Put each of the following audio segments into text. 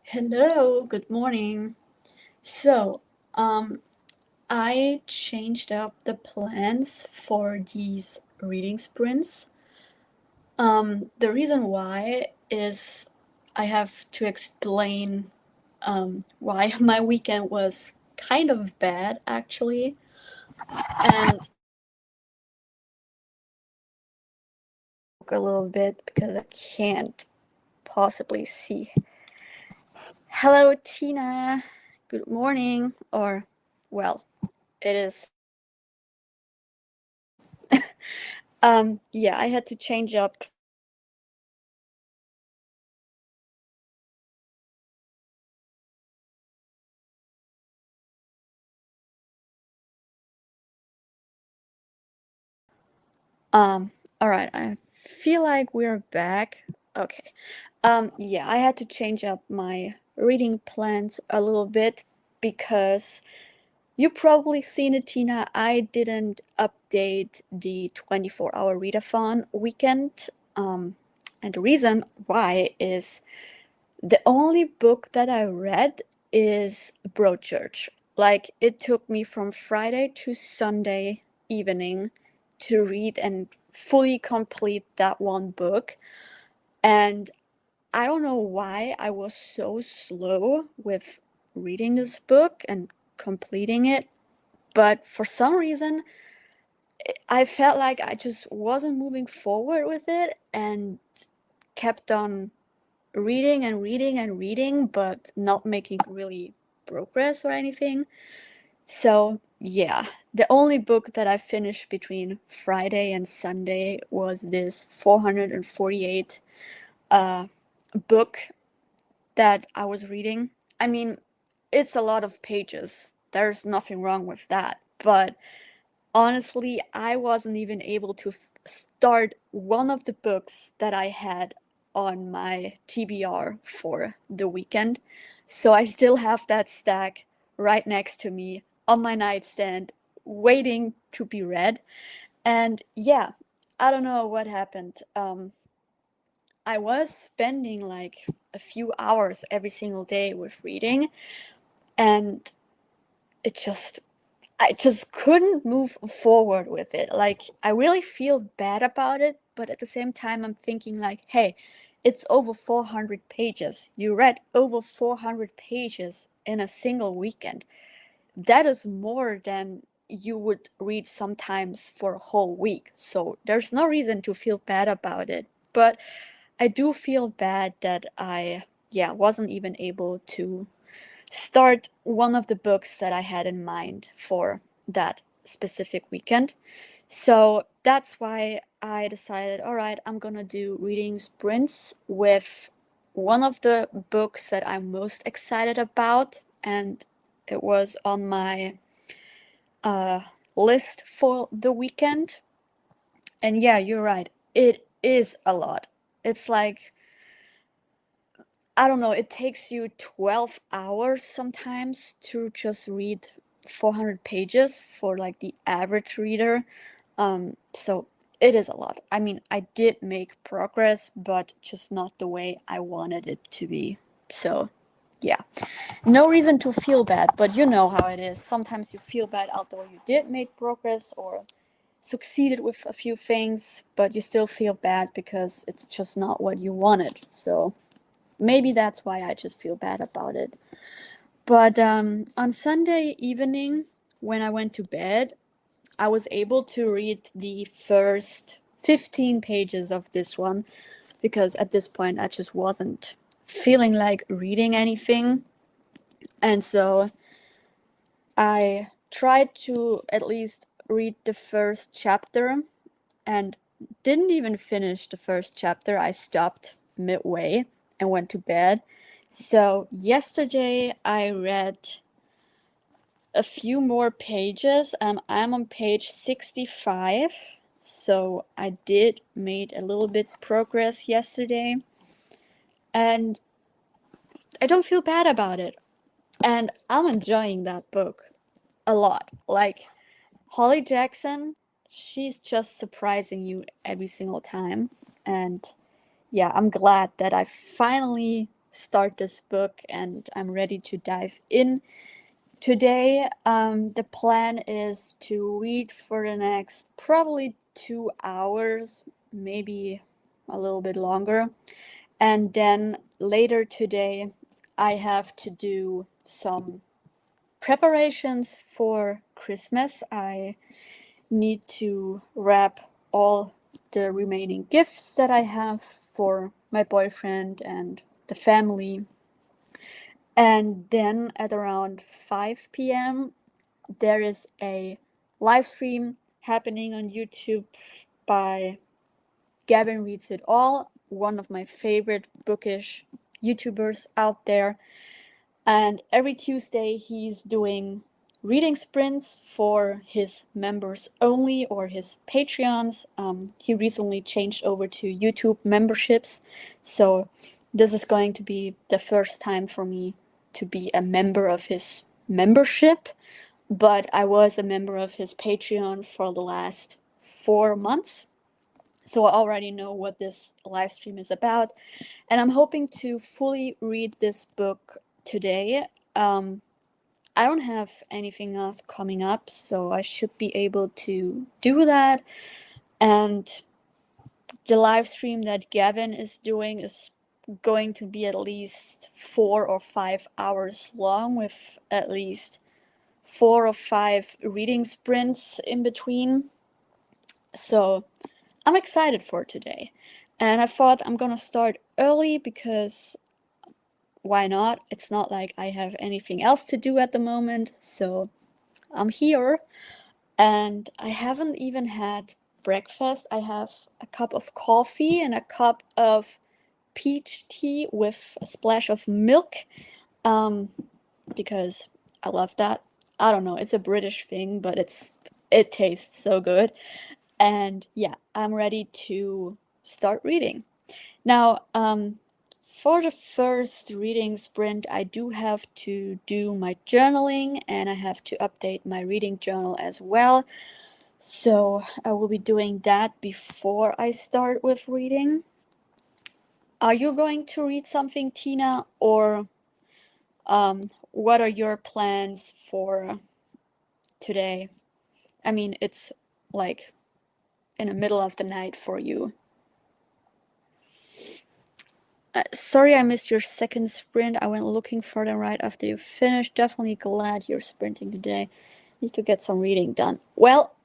Hello, good morning. So, um, I changed up the plans for these reading sprints. The reason why is I have to explain why my weekend was kind of bad, actually, and a little bit because I can't possibly see. Hello, Tina. Good morning, or well, it is. Yeah, I had to change up. All right, I feel like we're back. Okay. Yeah, I had to change up my reading plans a little bit because you probably seen it, Tina. I didn't update the 24-hour readathon weekend. And the reason why is the only book that I read is Broadchurch. Like, it took me from Friday to Sunday evening to read and fully complete that one book. And I don't know why I was so slow with reading this book and completing it, but for some reason, I felt like I just wasn't moving forward with it and kept on reading and reading and reading, but not making really progress or anything. So, yeah, the only book that I finished between Friday and Sunday was this 448 book that I was reading. I mean, it's a lot of pages. There's nothing wrong with that. But honestly, I wasn't even able to start one of the books that I had on my TBR for the weekend. So I still have that stack right next to me on my nightstand, waiting to be read. And yeah, I don't know what happened. I was spending like a few hours every single day with reading, and it just I just couldn't move forward with it. Like, I really feel bad about it, but at the same time, I'm thinking, like, hey, it's over 400 pages. You read over 400 pages in a single weekend. That is more than you would read sometimes for a whole week. So there's no reason to feel bad about it. But I do feel bad that I wasn't even able to start one of the books that I had in mind for that specific weekend. So that's why I decided, all right, I'm gonna do reading sprints with one of the books that I'm most excited about, and it was on my uh, list for the weekend. And yeah, you're right, it is a lot. It's like, I don't know, it takes you 12 hours sometimes to just read 400 pages for like the average reader. So it is a lot. I mean, I did make progress, but just not the way I wanted it to be. So, yeah, no reason to feel bad, but you know how it is. Sometimes you feel bad although you did make progress or succeeded with a few things, but you still feel bad because it's just not what you wanted. So, maybe that's why I just feel bad about it. But on Sunday evening, when I went to bed, I was able to read the first 15 pages of this one because at this point I just wasn't feeling like reading anything. And so I tried to at least read the first chapter and didn't even finish the first chapter. I stopped midway and went to bed. So yesterday I read a few more pages. I'm on page 65. So I did made a little bit progress yesterday, and I don't feel bad about it. And I'm enjoying that book a lot. Like, Holly Jackson, she's just surprising you every single time. And yeah, I'm glad that I finally start this book and I'm ready to dive in. Today, the plan is to read for the next probably 2 hours, maybe a little bit longer. And then later today, I have to do some preparations for Christmas. I need to wrap all the remaining gifts that I have for my boyfriend and the family. And then at around 5 p.m., there is a live stream happening on YouTube by Gavin Reads It All, one of my favorite bookish YouTubers out there. And every Tuesday, he's doing reading sprints for his members only or his Patreons. He recently changed over to YouTube memberships. So this is going to be the first time for me to be a member of his membership. But I was a member of his Patreon for the last 4 months. So I already know what this live stream is about. And I'm hoping to fully read this book today. I don't have anything else coming up, so I should be able to do that. And the live stream that Gavin is doing is going to be at least 4 or 5 hours long, with at least 4 or 5 reading sprints in between. So I'm excited for today. And I thought I'm gonna start early because why not? It's not like I have anything else to do at the moment, so I'm here. And I haven't even had breakfast. I have a cup of coffee and a cup of peach tea with a splash of milk, because I love that. I don't know, it's a British thing, but it tastes so good. And yeah, I'm ready to start reading. Now, for the first reading sprint, I do have to do my journaling and I have to update my reading journal as well. So I will be doing that before I start with reading. Are you going to read something, Tina, or what are your plans for today? I mean, it's like in the middle of the night for you. Sorry I missed your second sprint. I went looking for them right after you finished. Definitely glad you're sprinting today. Need to get some reading done. Well,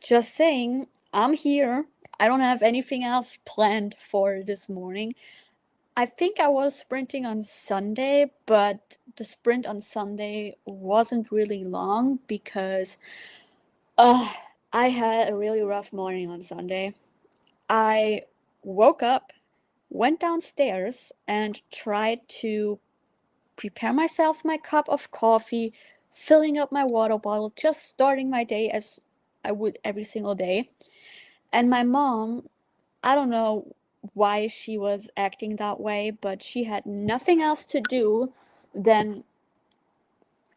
just saying, I'm here. I don't have anything else planned for this morning. I think I was sprinting on Sunday, but the sprint on Sunday wasn't really long because I had a really rough morning on Sunday. I woke up, went downstairs, and tried to prepare myself my cup of coffee, filling up my water bottle, just starting my day as I would every single day. And my mom, I don't know why she was acting that way, but she had nothing else to do than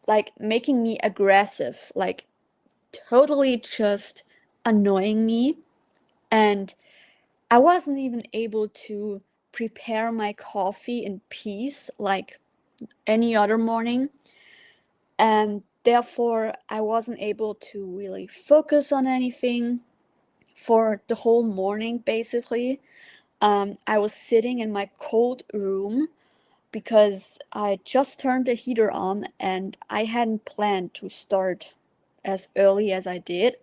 like making me aggressive, like totally just annoying me. And I wasn't even able to prepare my coffee in peace like any other morning. And therefore, I wasn't able to really focus on anything for the whole morning, basically. I was sitting in my cold room because I just turned the heater on and I hadn't planned to start as early as I did.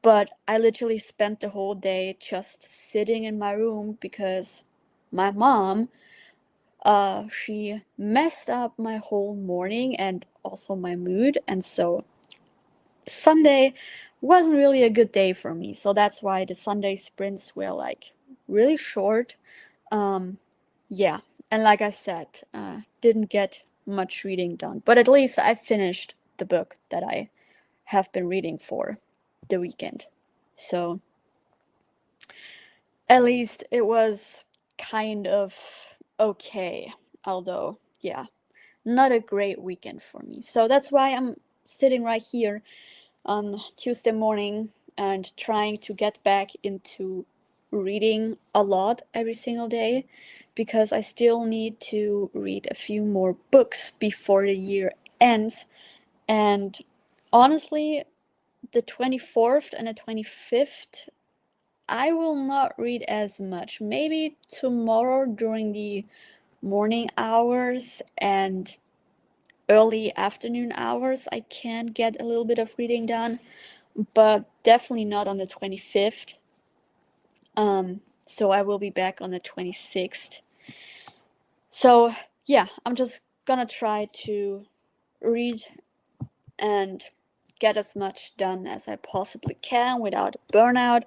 But I literally spent the whole day just sitting in my room because my mom, she messed up my whole morning and also my mood. And so Sunday wasn't really a good day for me. So that's why the Sunday sprints were like really short. Yeah. And like I said, didn't get much reading done. But at least I finished the book that I have been reading for the weekend. So at least it was kind of okay. Although, yeah, not a great weekend for me. So that's why I'm sitting right here on Tuesday morning and trying to get back into reading a lot every single day because I still need to read a few more books before the year ends. And honestly, the 24th and the 25th, I will not read as much. Maybe tomorrow during the morning hours and early afternoon hours, I can get a little bit of reading done, but definitely not on the 25th. So I will be back on the 26th. So yeah, I'm just gonna try to read and get as much done as I possibly can without burnout.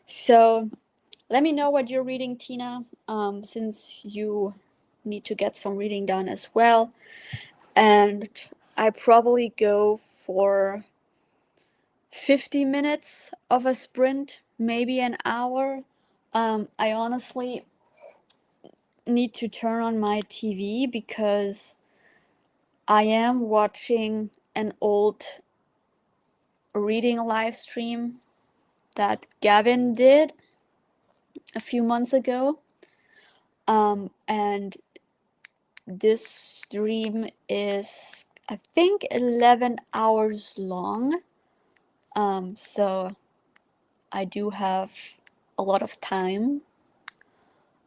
So let me know what you're reading, Tina, since you need to get some reading done as well. And I probably go for 50 minutes of a sprint, maybe an hour. I honestly need to turn on my TV because I am watching an old reading live stream that Gavin did a few months ago. And this stream is, I think, 11 hours long. So I do have a lot of time.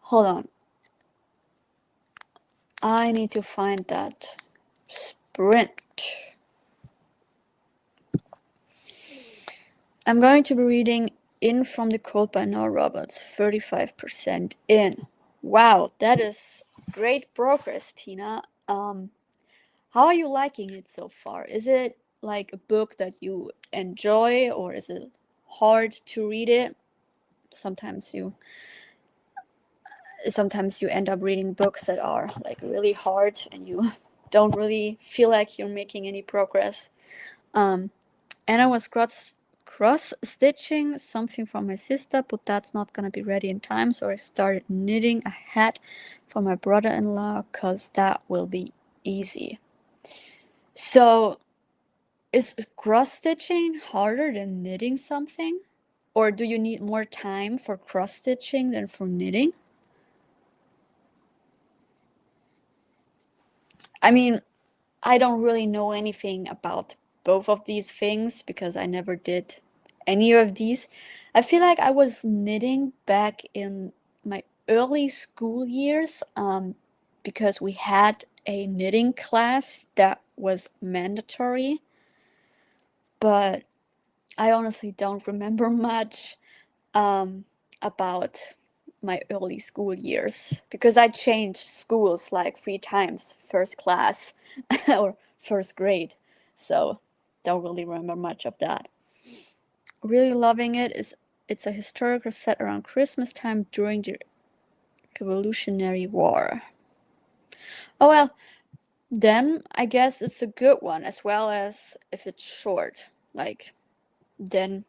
Hold on. I need to find that sprint. I'm going to be reading In From the Cold by Nora Roberts, 35% in. Wow, that is great progress, Tina. How are you liking it so far? Is it like a book that you enjoy, or is it hard to read it? Sometimes you end up reading books that are like really hard and you don't really feel like you're making any progress. And I was cross stitching something from my sister, but that's not gonna be ready in time, so I started knitting a hat for my brother-in-law because that will be easy. So is cross stitching harder than knitting something, or do you need more time for cross stitching than for knitting? I mean, I don't really know anything about both of these things because I never did any of these. I feel like I was knitting back in my early school years, because we had a knitting class that was mandatory, but I honestly don't remember much about my early school years because I changed schools like 3 times, first class or first grade. So don't really remember much of that. Really loving it is it's a historical set around Christmas time during the Revolutionary War. Oh well, then I guess it's a good one as well as if it's short. Like then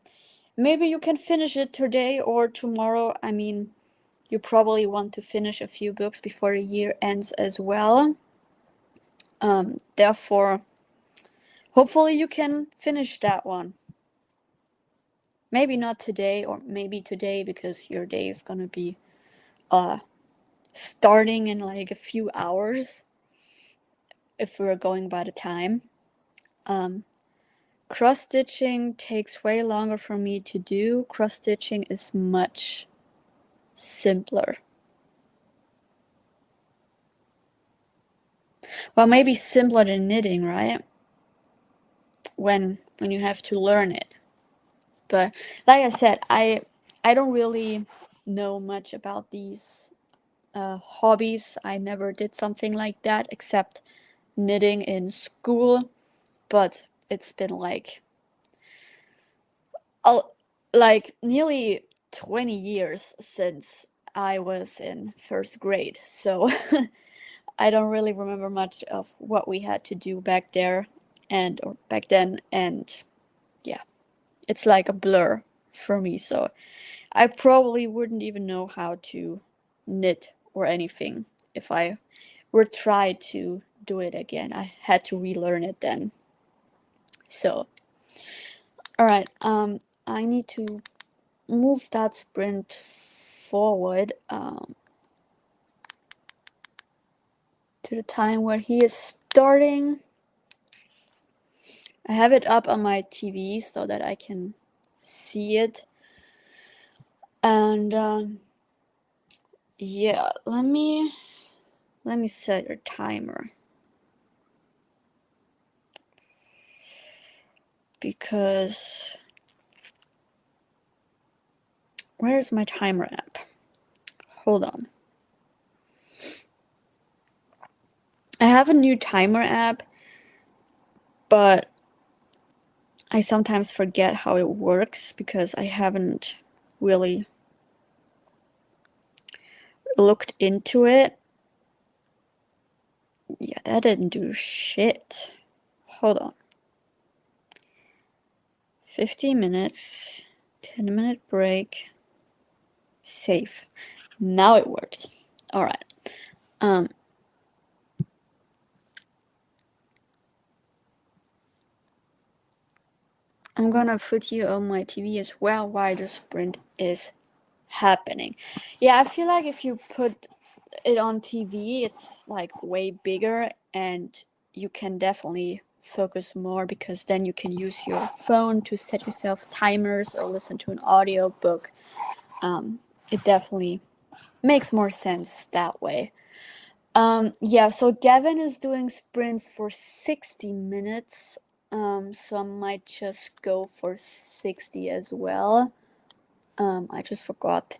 maybe you can finish it today or tomorrow. I mean, you probably want to finish a few books before the year ends as well. Therefore, hopefully you can finish that one. Maybe not today, or maybe today because your day is gonna be starting in like a few hours if we're going by the time. Cross stitching takes way longer for me to do. Cross stitching is much simpler. Well, maybe simpler than knitting, right? When you have to learn it. But like I said, I don't really know much about these hobbies. I never did something like that except knitting in school, but it's been like nearly 20 years since I was in first grade. So I don't really remember much of what we had to do back there or back then, and yeah, it's like a blur for me. So I probably wouldn't even know how to knit or anything if I were try to do it again. I had to relearn it then. So, all right, I need to move that sprint forward. to the time where he is starting. I have it up on my TV so that I can see it. And yeah, let me set a timer. Because where is my timer app? Hold on. I have a new timer app, but I sometimes forget how it works because I haven't really looked into it. Yeah, that didn't do shit. Hold on. 50 minutes, 10-minute break, save. Now it worked. All right. I'm gonna put you on my TV as well while the sprint is happening. Yeah, I feel like if you put it on TV, it's like way bigger and you can definitely focus more because then you can use your phone to set yourself timers or listen to an audiobook. It definitely makes more sense that way. Yeah, so Gavin is doing sprints for 60 minutes. So I might just go for 60 as well. I just forgot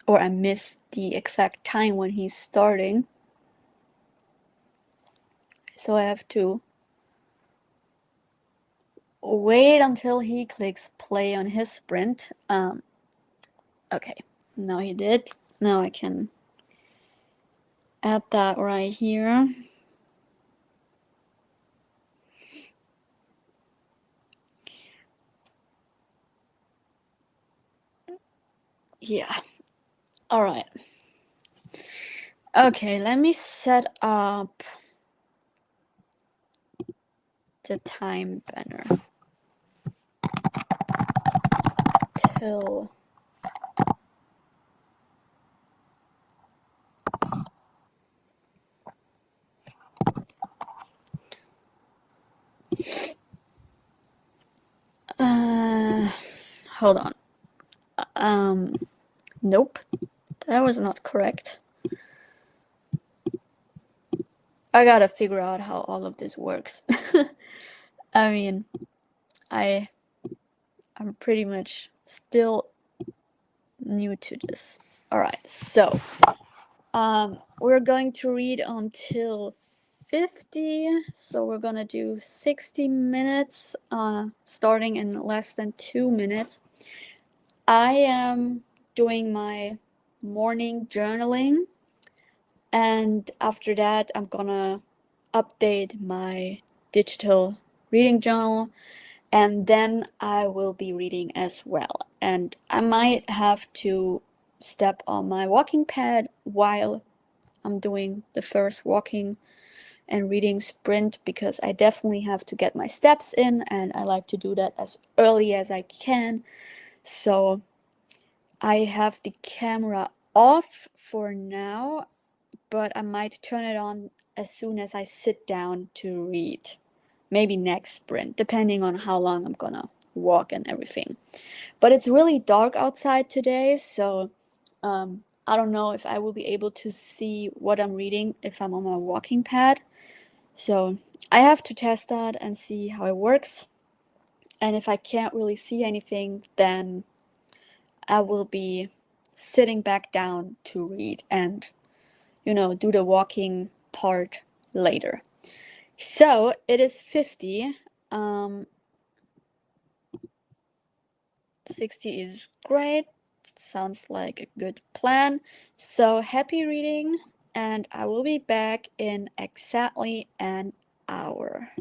I missed the exact time when he's starting. So I have to wait until he clicks play on his sprint. Okay, now he did. Now I can add that right here. Yeah. All right. Okay, let me set up the time banner till hold on. Nope, that was not correct. I gotta figure out how all of this works. I mean, I'm pretty much still new to this. All right, so we're going to read until 50, so we're gonna do 60 minutes, starting in less than 2 minutes. I am doing my morning journaling, and after that I'm gonna update my digital reading journal, and then I will be reading as well. And I might have to step on my walking pad while I'm doing the first walking and reading sprint because I definitely have to get my steps in, and I like to do that as early as I can. So I have the camera off for now, but I might turn it on as soon as I sit down to read. Maybe next sprint, depending on how long I'm gonna walk and everything. But it's really dark outside today, so I don't know if I will be able to see what I'm reading if I'm on my walking pad. So I have to test that and see how it works. And if I can't really see anything, then I will be sitting back down to read and, do the walking part later. So it is 50. 60 is great. Sounds like a good plan. So happy reading, and I will be back in exactly an hour.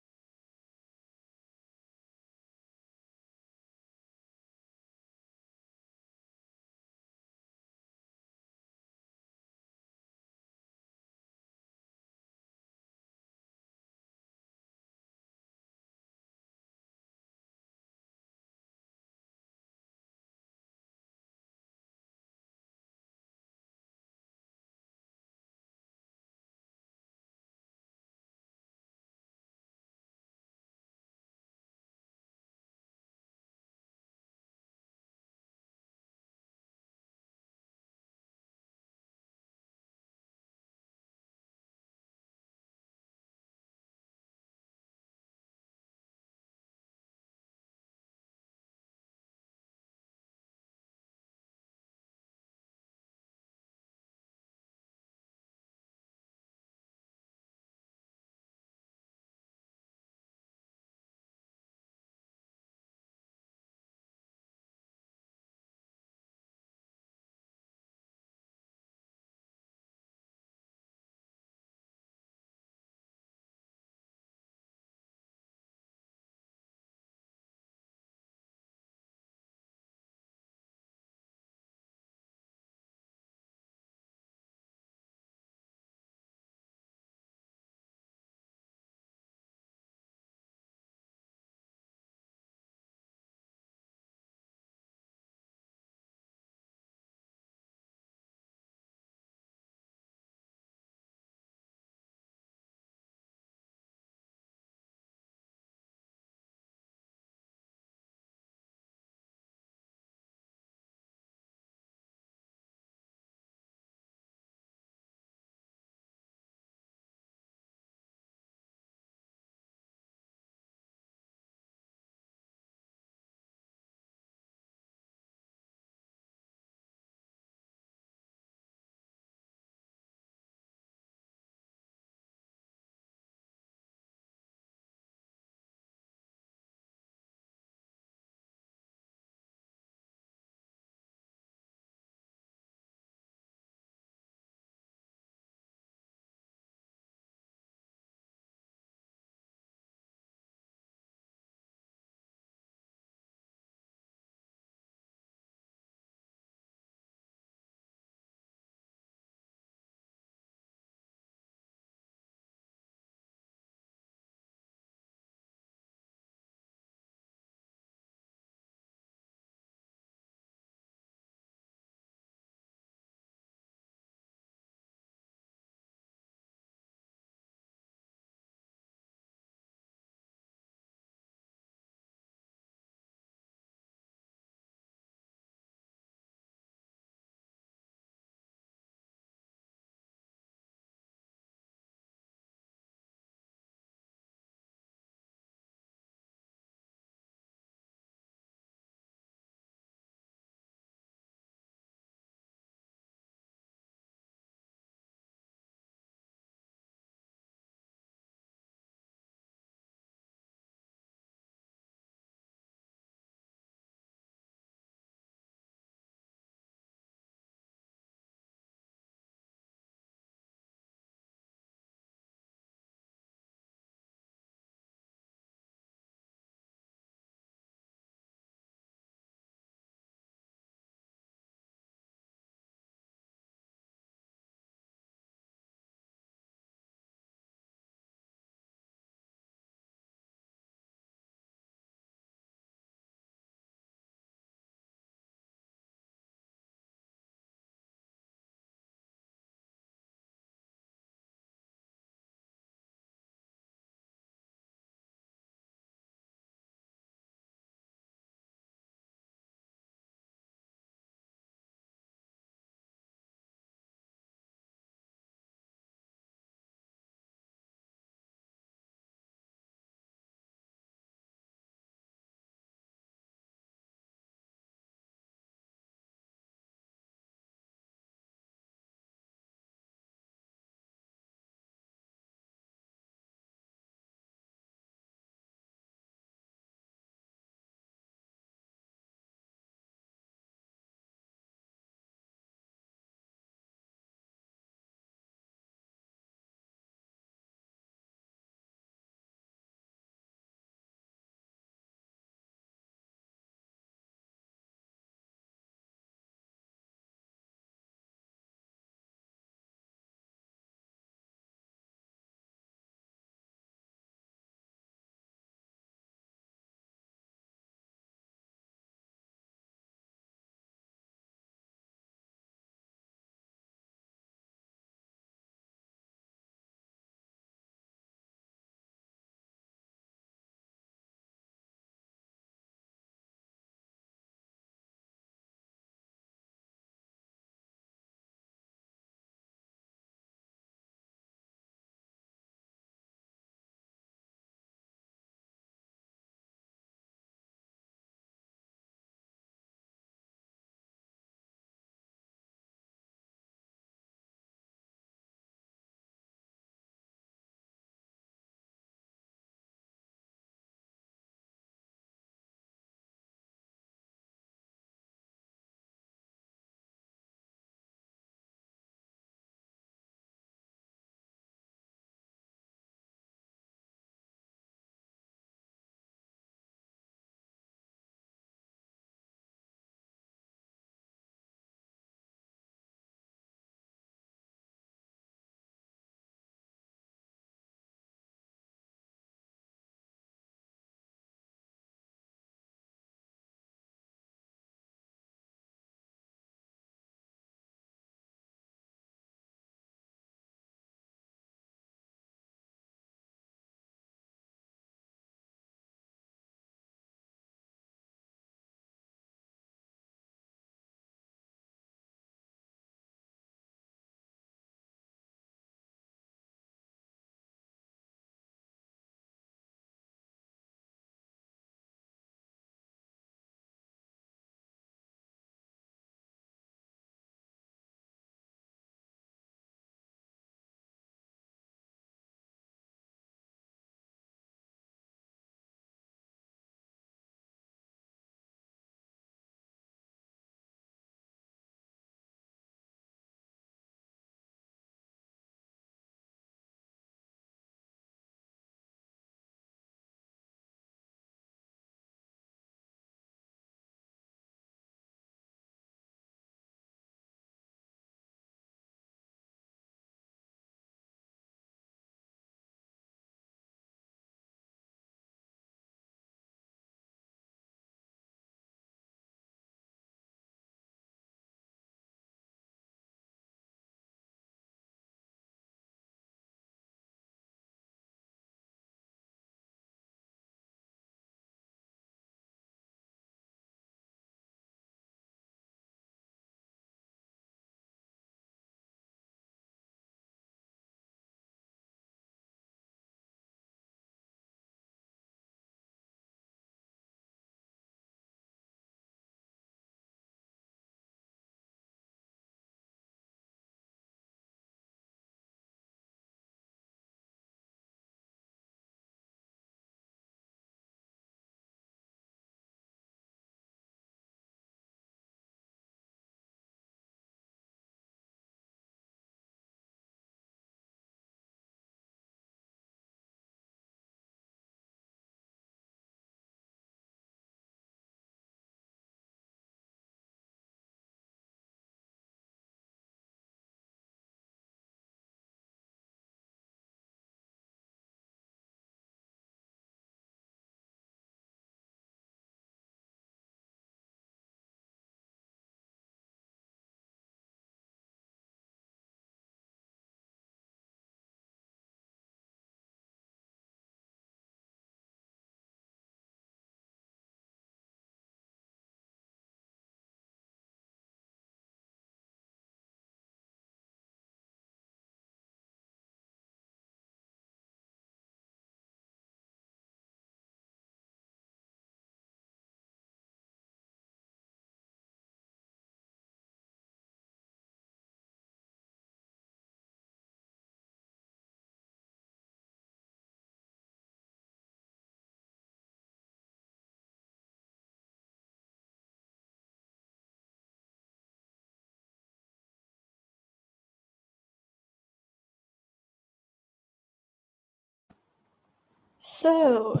So,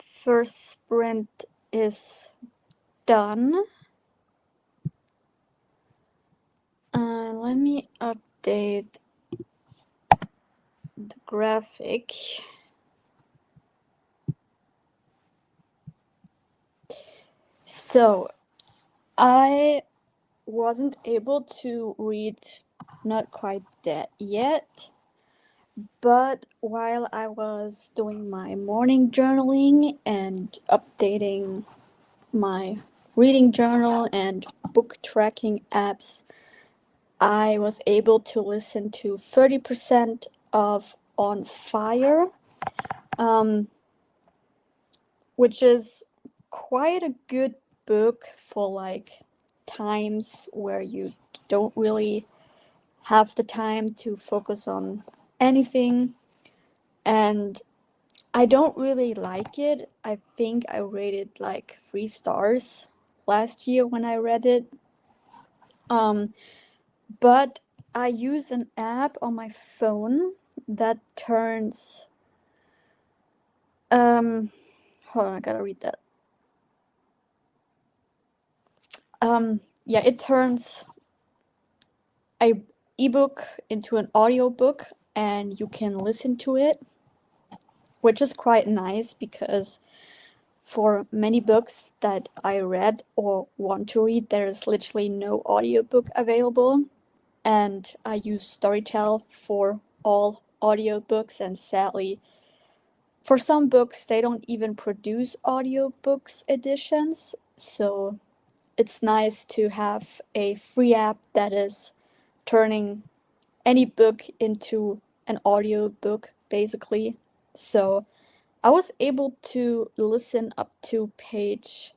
first sprint is done. Let me update the graphic. So, I wasn't able to read Not Quite Dead yet, but while I was doing my morning journaling and updating my reading journal and book tracking apps, I was able to listen to 30% of On Fire, which is quite a good book for like times where you don't really have the time to focus on anything. And I don't really like it. I think I rated like 3 stars last year when I read it. But I use an app on my phone that turns hold on, I gotta read that. Yeah, it turns a ebook into an audiobook and you can listen to it, which is quite nice because for many books that I read or want to read, there's literally no audiobook available. And I use Storytel for all audiobooks, and sadly, for some books, they don't even produce audiobooks editions. So it's nice to have a free app that is turning any book into an audiobook, basically. So I was able to listen up to page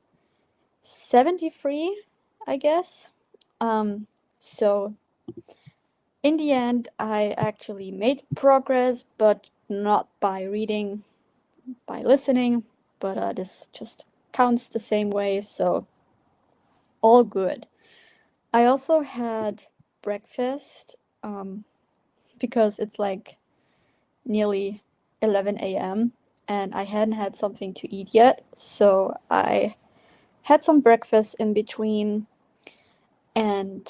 73, I guess. So in the end, I actually made progress, but not by reading, by listening, but this just counts the same way, so all good. I also had breakfast because it's like nearly 11 a.m. and I hadn't had something to eat yet, so I had some breakfast in between. And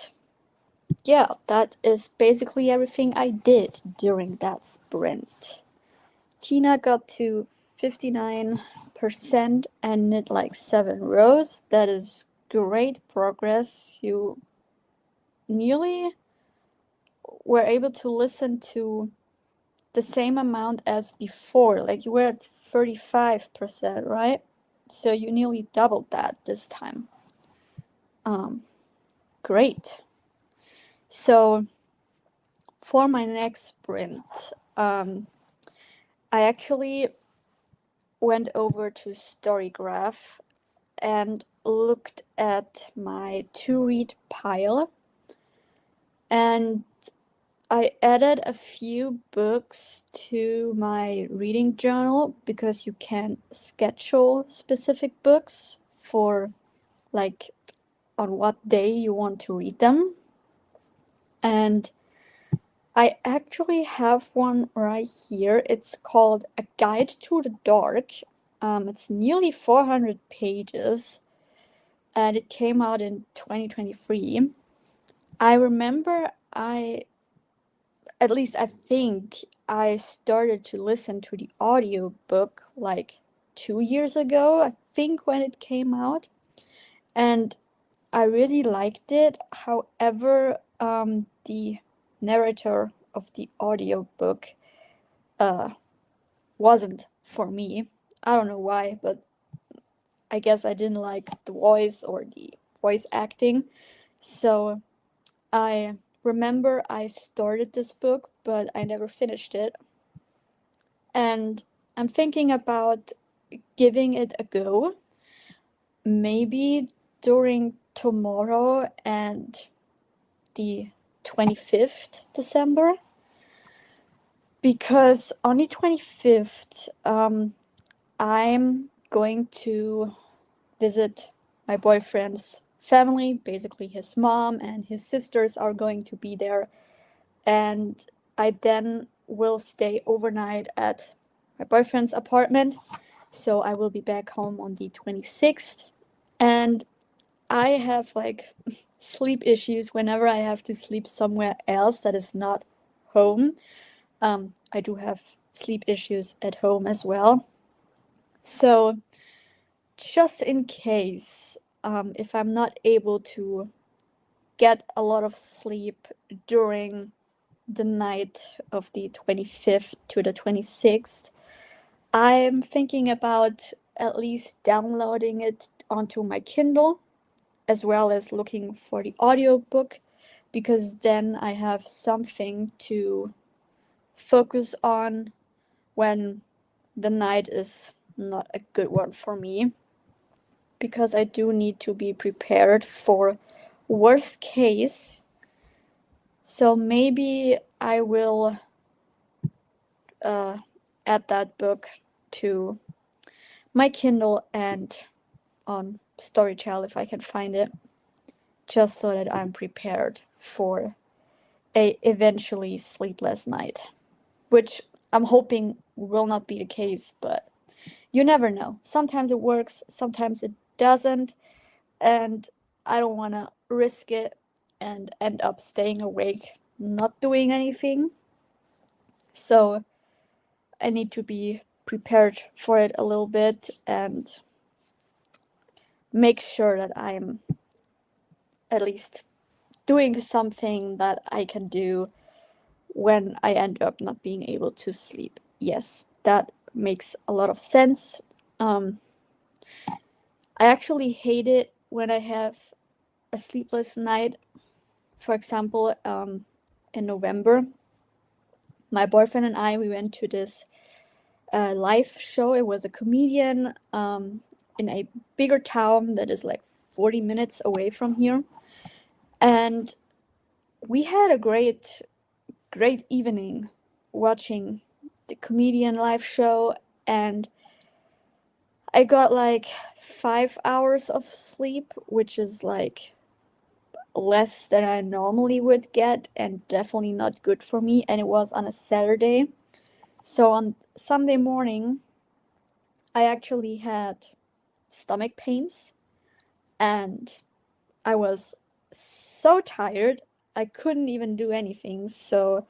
yeah, that is basically everything I did during that sprint. Tina got to 59% and knit like 7 rows. That is great progress. You nearly were able to listen to the same amount as before. Like you were at 35%, right? So you nearly doubled that this time. Great. So for my next sprint, I actually went over to Storygraph and looked at my to read pile, and I added a few books to my reading journal because you can schedule specific books for like on what day you want to read them. And I actually have one right here. It's called A Guide to the Dark. It's nearly 400 pages and it came out in 2023. I remember at least I think I started to listen to the audiobook like 2 years ago, I think, when it came out. And I really liked it. However, the narrator of the audiobook wasn't for me. I don't know why, but I guess I didn't like the voice or the voice acting. So I remember I started this book, but I never finished it. And I'm thinking about giving it a go, maybe during tomorrow and the 25th December, because on the 25th, I'm going to visit my boyfriend's family. Basically, his mom and his sisters are going to be there. And I then will stay overnight at my boyfriend's apartment. So I will be back home on the 26th. And I have like sleep issues whenever I have to sleep somewhere else that is not home. I do have sleep issues at home as well. So, just in case, if I'm not able to get a lot of sleep during the night of the 25th to the 26th, I'm thinking about at least downloading it onto my Kindle, as well as looking for the audiobook, because then I have something to focus on when the night is not a good one for me, because I do need to be prepared for worst case. So maybe I will add that book to my Kindle and on Storytel if I can find it, just so that I'm prepared for a eventually sleepless night, which I'm hoping will not be the case, but you never know. Sometimes it works, sometimes it doesn't, and I don't want to risk it and end up staying awake, not doing anything. So I need to be prepared for it a little bit and make sure that I'm at least doing something that I can do when I end up not being able to sleep. Yes, that makes a lot of sense. I actually hate it when I have a sleepless night. For example, in November, my boyfriend and I, we went to this live show. It was a comedian in a bigger town that is like 40 minutes away from here. And we had a great evening watching the comedian live show. And I got like 5 hours of sleep, which is like less than I normally would get and definitely not good for me. And it was on a Saturday. So on Sunday morning, I actually had stomach pains and I was so tired. I couldn't even do anything. So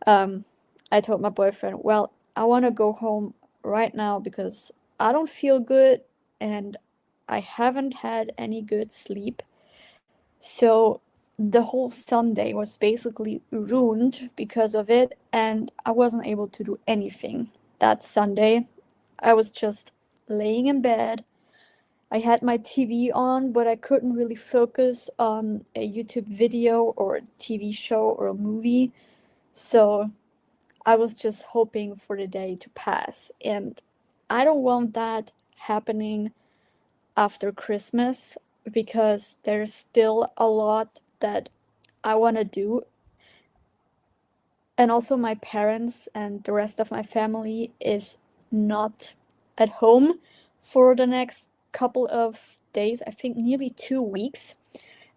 um, I told my boyfriend, well, I want to go home right now because I don't feel good and I haven't had any good sleep. So the whole Sunday was basically ruined because of it, and I wasn't able to do anything that Sunday. I was just laying in bed. I had my TV on, but I couldn't really focus on a YouTube video or a TV show or a movie. So I was just hoping for the day to pass. And I don't want that happening after Christmas because there's still a lot that I want to do. And also, my parents and the rest of my family is not at home for the next couple of days, I think nearly 2 weeks.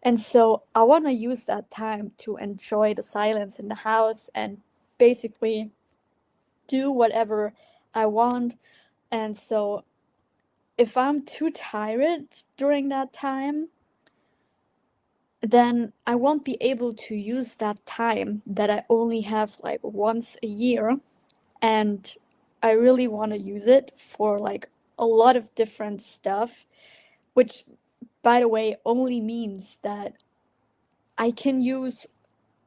And so I want to use that time to enjoy the silence in the house and basically do whatever I want. And so if I'm too tired during that time, then I won't be able to use that time that I only have like once a year. And I really want to use it for like a lot of different stuff, which, by the way, only means that I can use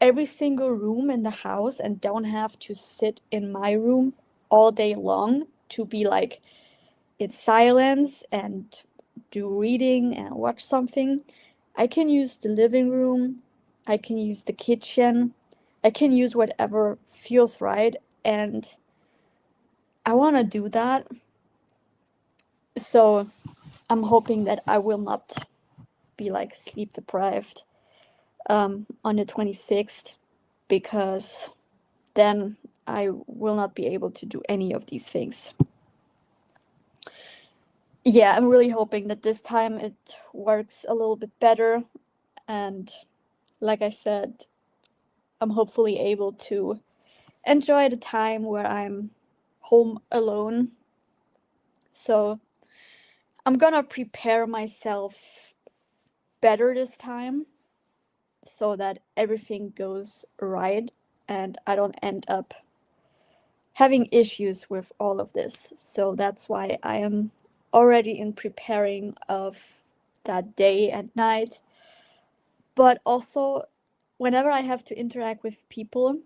every single room in the house and don't have to sit in my room all day long to be like in silence and do reading and watch something. I can use the living room, I can use the kitchen, I can use whatever feels right, and I want to do that. So I'm hoping that I will not be like sleep deprived on the 26th, because then I will not be able to do any of these things. Yeah, I'm really hoping that this time it works a little bit better. And like I said, I'm hopefully able to enjoy the time where I'm home alone. So I'm gonna prepare myself better this time so that everything goes right and I don't end up having issues with all of this. So that's why I am already in preparing of that day and night. But also, whenever I have to interact with people,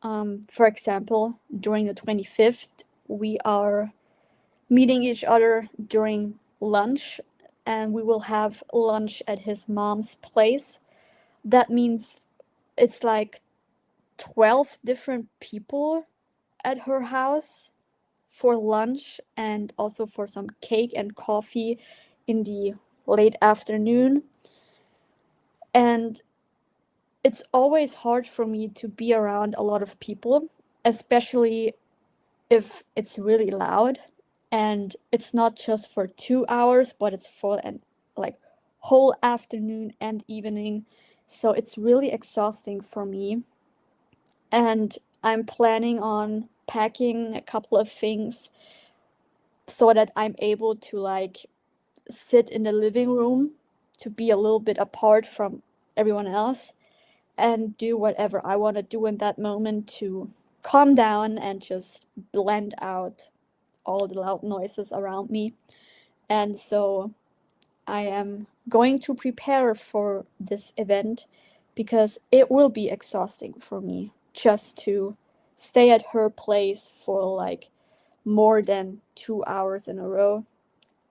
for example, during the 25th, we are meeting each other during lunch and we will have lunch at his mom's place. That means it's like 12 different people at her house for lunch and also for some cake and coffee in the late afternoon. And it's always hard for me to be around a lot of people, especially if it's really loud and it's not just for 2 hours, but it's for an like whole afternoon and evening. So it's really exhausting for me. And I'm planning on packing a couple of things so that I'm able to like sit in the living room to be a little bit apart from everyone else and do whatever I want to do in that moment to calm down and just blend out all the loud noises around me. And so I am going to prepare for this event because it will be exhausting for me just to stay at her place for like more than 2 hours in a row.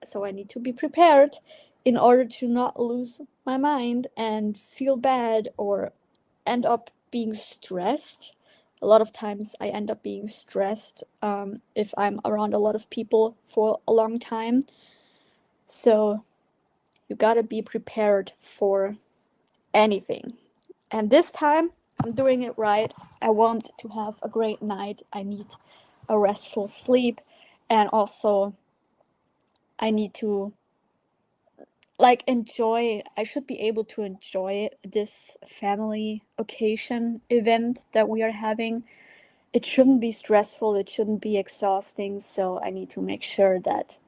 So I need to be prepared in order to not lose my mind and feel bad or end up being stressed. A lot of times I end up being stressed if I'm around a lot of people for a long time. So you gotta be prepared for anything. And this time I'm doing it right. I want to have a great night. I need a restful sleep. And also, I need to like enjoy, I should be able to enjoy this family occasion event that we are having. It shouldn't be stressful, it shouldn't be exhausting, so I need to make sure that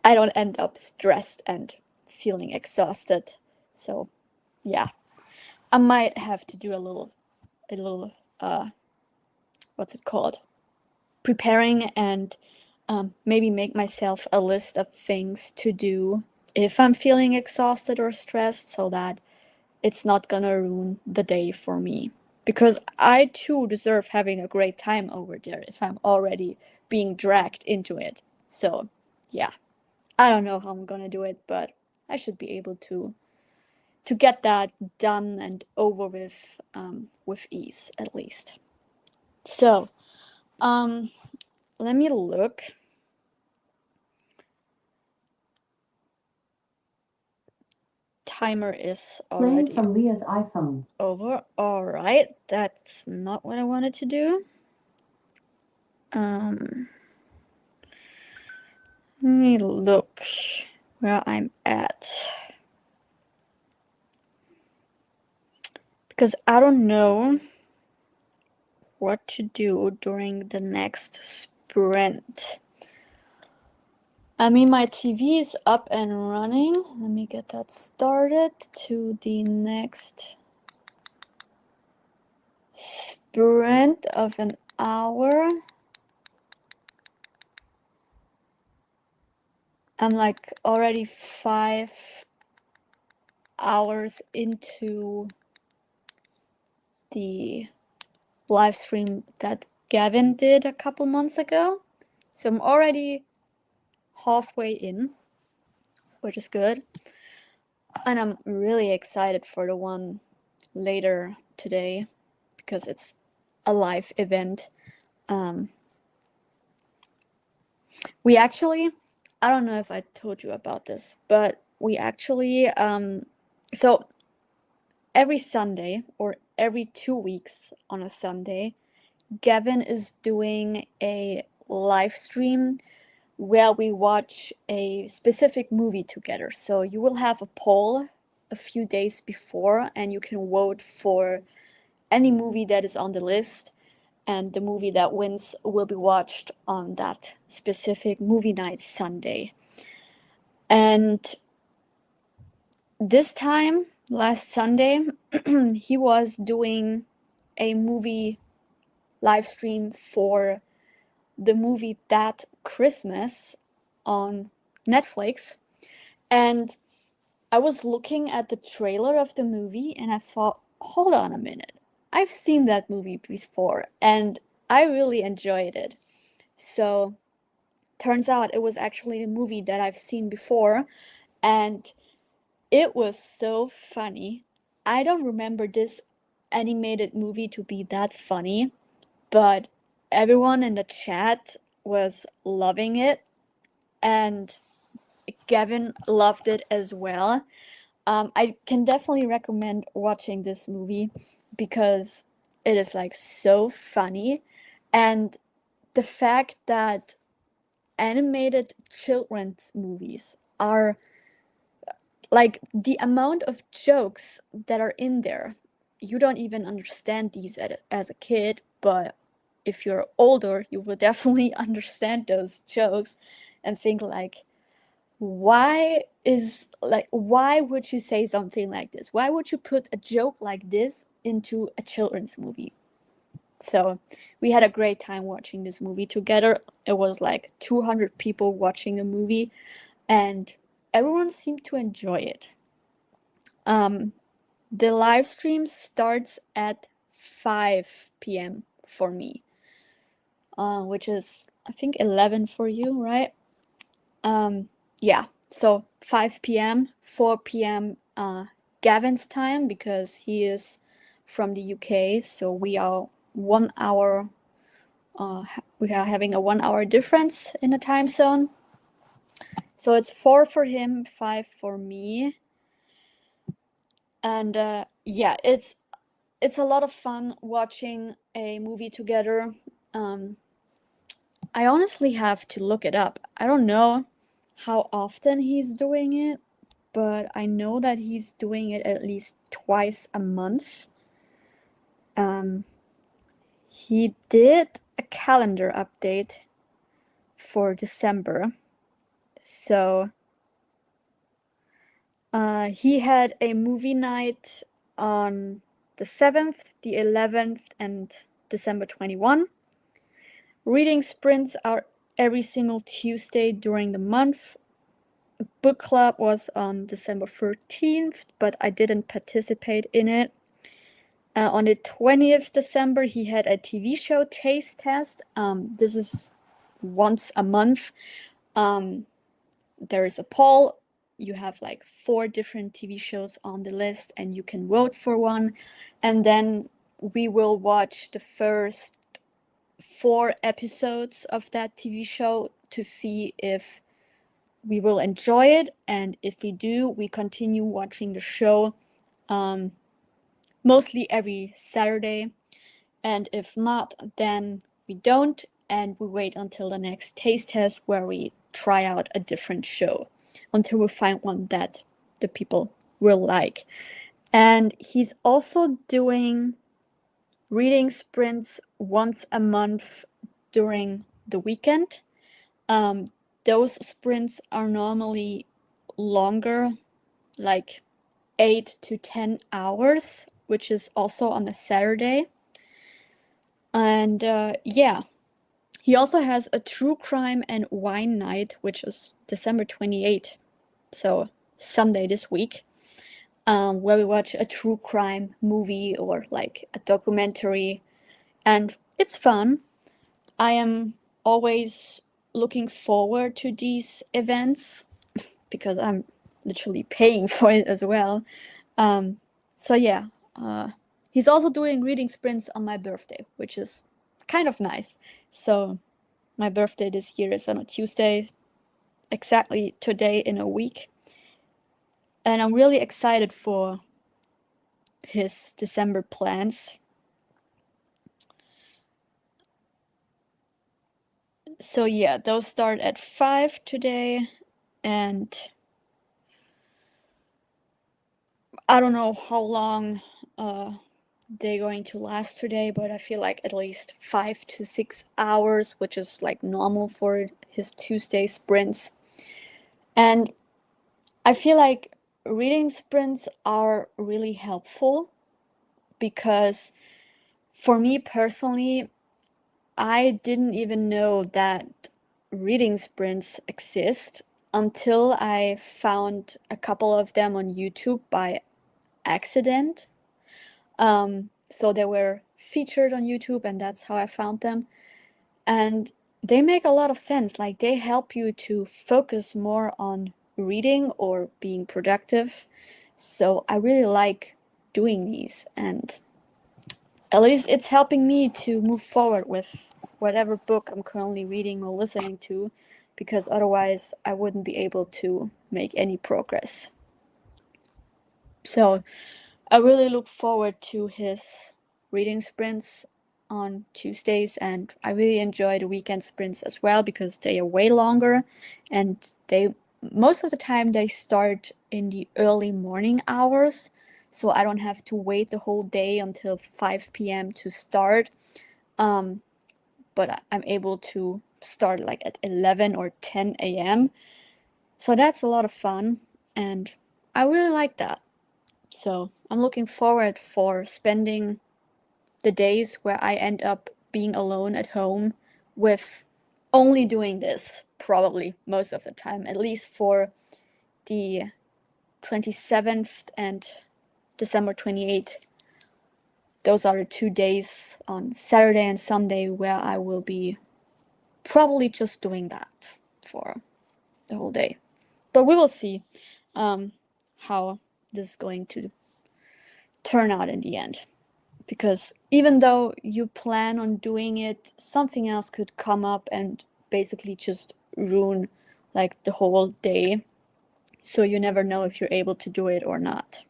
I don't end up stressed and feeling exhausted. So, yeah, I might have to do a little what's it called? Preparing and maybe make myself a list of things to do if I'm feeling exhausted or stressed so that it's not gonna ruin the day for me. Because I too deserve having a great time over there if I'm already being dragged into it. So, yeah, I don't know how I'm gonna do it, but I should be able to get that done and over with ease at least. So, um, let me look. Timer is Playing already from Leah's iPhone. over. All right, that's not what I wanted to do. Let me look where I'm at. Because I don't know what to do during the next sprint. I mean, my TV is up and running. Let me get that started to the next sprint of an hour. I'm like already 5 hours into the live stream that Gavin did a couple months ago. So I'm already halfway in, which is good. And I'm really excited for the one later today because it's a live event. We actually, I don't know if I told you about this, but we actually, so every Sunday or every 2 weeks on a Sunday, Gavin is doing a live stream where we watch a specific movie together. So you will have a poll a few days before and you can vote for any movie that is on the list. and the movie that wins will be watched on that specific movie night Sunday. And this time, last Sunday, he was doing a movie live stream for the movie That Christmas on Netflix. And I was looking at the trailer of the movie and I thought, hold on a minute. I've seen that movie before and I really enjoyed it. So, turns out it was actually a movie that I've seen before and it was so funny. I don't remember this animated movie to be that funny, but everyone in the chat was loving it and Gavin loved it as well. I can definitely recommend watching this movie because it is like so funny, and the fact that animated children's movies are like the amount of jokes that are in there, you don't even understand these as a kid, but if you're older, you will definitely understand those jokes and think like, why would you say something like this? Why would you put a joke like this into a children's movie? So we had a great time watching this movie together. It was like 200 people watching the movie and everyone seemed to enjoy it. The live stream starts at 5 p.m. for me, which is I think 11 for you, right? Yeah, so 5 p.m., 4 p.m. Gavin's time because he is from the UK, so we are 1 hour. We are having a 1 hour difference in the time zone. So it's 4 for him, 5 for me, and yeah, it's a lot of fun watching a movie together. I honestly have to look it up. I don't know how often he's doing it, but I know that he's doing it at least twice a month. He did a calendar update for December. So he had a movie night on the 7th, the 11th, and December 21. Reading sprints are every single Tuesday during the month. Book club was on December 13th, but I didn't participate in it. On the 20th December, he had a TV show taste test. This is once a month. There is a poll. You have like 4 different TV shows on the list, and you can vote for one. And then we will watch the first 4 episodes of that TV show to see if we will enjoy it. And if we do, we continue watching the show mostly every Saturday. And if not, then we don't, and we wait until the next taste test where we try out a different show until we find one that the people will like. And he's also doing reading sprints once a month during the weekend. Those sprints are normally longer, like 8 to 10 hours, which is also on a Saturday. And yeah, he also has a true crime and wine night, which is December 28th, so Sunday this week, where we watch a true crime movie or like a documentary, and it's fun. I am always looking forward to these events because I'm literally paying for it as well. So yeah, he's also doing reading sprints on my birthday, which is kind of nice. So my birthday this year is on a Tuesday, exactly today in a week. And I'm really excited for his December plans. So yeah, those start at 5 today, and I don't know how long they're going to last today, but I feel like at least 5 to 6 hours, which is like normal for his Tuesday sprints. And I feel like reading sprints are really helpful because for me personally, I didn't even know that reading sprints exist until I found a couple of them on YouTube by accident. So they were featured on YouTube, and that's how I found them. And they make a lot of sense. Like, they help you to focus more on reading or being productive. So I really like doing these, and at least it's helping me to move forward with whatever book I'm currently reading or listening to, because otherwise I wouldn't be able to make any progress. So I really look forward to his reading sprints on Tuesdays, and I really enjoy the weekend sprints as well because they are way longer, and they most of the time they start in the early morning hours, so I don't have to wait the whole day until 5 p.m. to start. But I'm able to start like at 11 or 10 a.m. So that's a lot of fun, and I really like that. So I'm looking forward for spending the days where I end up being alone at home with only doing this, probably most of the time, at least for the 27th and December 28th. Those are the 2 days on Saturday and Sunday where I will be probably just doing that for the whole day. But we will see how this is going to turn out in the end. Because even though you plan on doing it, something else could come up and basically just ruin like the whole day. So you never know if you're able to do it or not.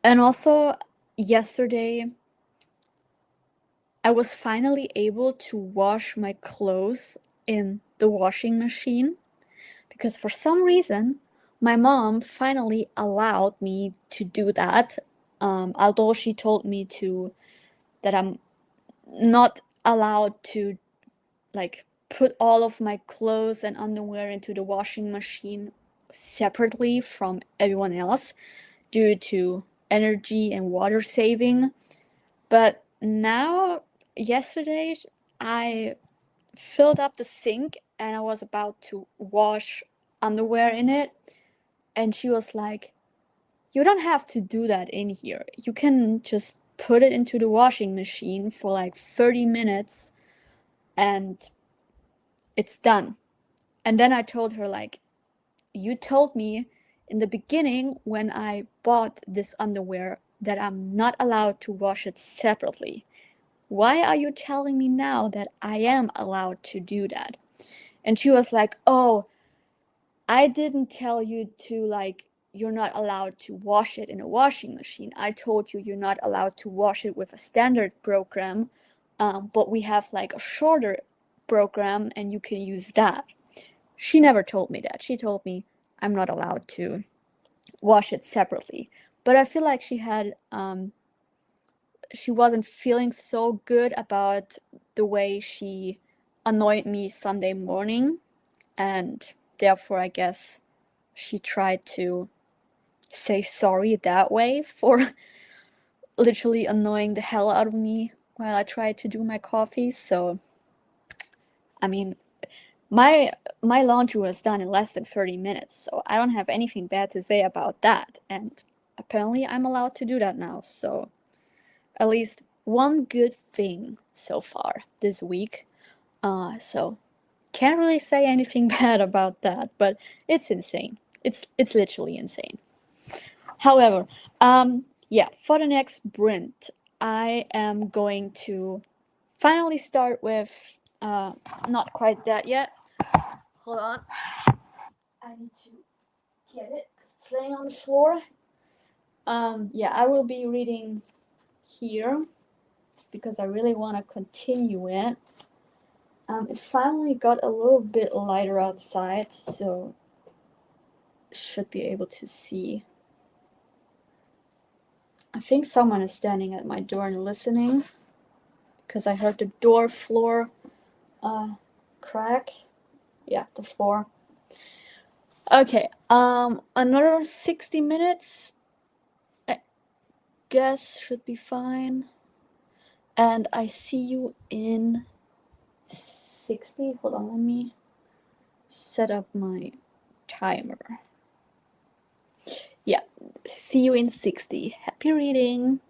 And also, yesterday, I was finally able to wash my clothes in the washing machine because for some reason, my mom finally allowed me to do that. Although she told me that I'm not allowed to like put all of my clothes and underwear into the washing machine separately from everyone else due to energy and water saving. But now, yesterday, I filled up the sink and I was about to wash underwear in it, and she was like, "You don't have to do that in here. You can just put it into the washing machine for like 30 minutes and it's done." And then I told her, like, "You told me in the beginning when I bought this underwear that I'm not allowed to wash it separately. Why are you telling me now that I am allowed to do that?" And she was like, "Oh, I didn't tell you to, like, you're not allowed to wash it in a washing machine. I told you you're not allowed to wash it with a standard program, but we have like a shorter program and you can use that." She never told me that. She told me I'm not allowed to wash it separately. But I feel like she wasn't feeling so good about the way she annoyed me Sunday morning, and therefore I guess she tried to say sorry that way for literally annoying the hell out of me while I tried to do my coffee. So I mean, my laundry was done in less than 30 minutes, so I don't have anything bad to say about that. And apparently I'm allowed to do that now. So at least one good thing so far this week. So can't really say anything bad about that, but it's insane. It's literally insane. However, yeah, for the next sprint, I am going to finally start with not quite that yet. Hold on. I need to get it because it's laying on the floor. Yeah, I will be reading here because I really want to continue it. It finally got a little bit lighter outside, so should be able to see. I think someone is standing at my door and listening because I heard the door floor crack. Yeah, the floor. Okay, another 60 minutes, I guess, should be fine. And I see you in 60. Hold on, let me set up my timer. Yeah, see you in 60. Happy reading.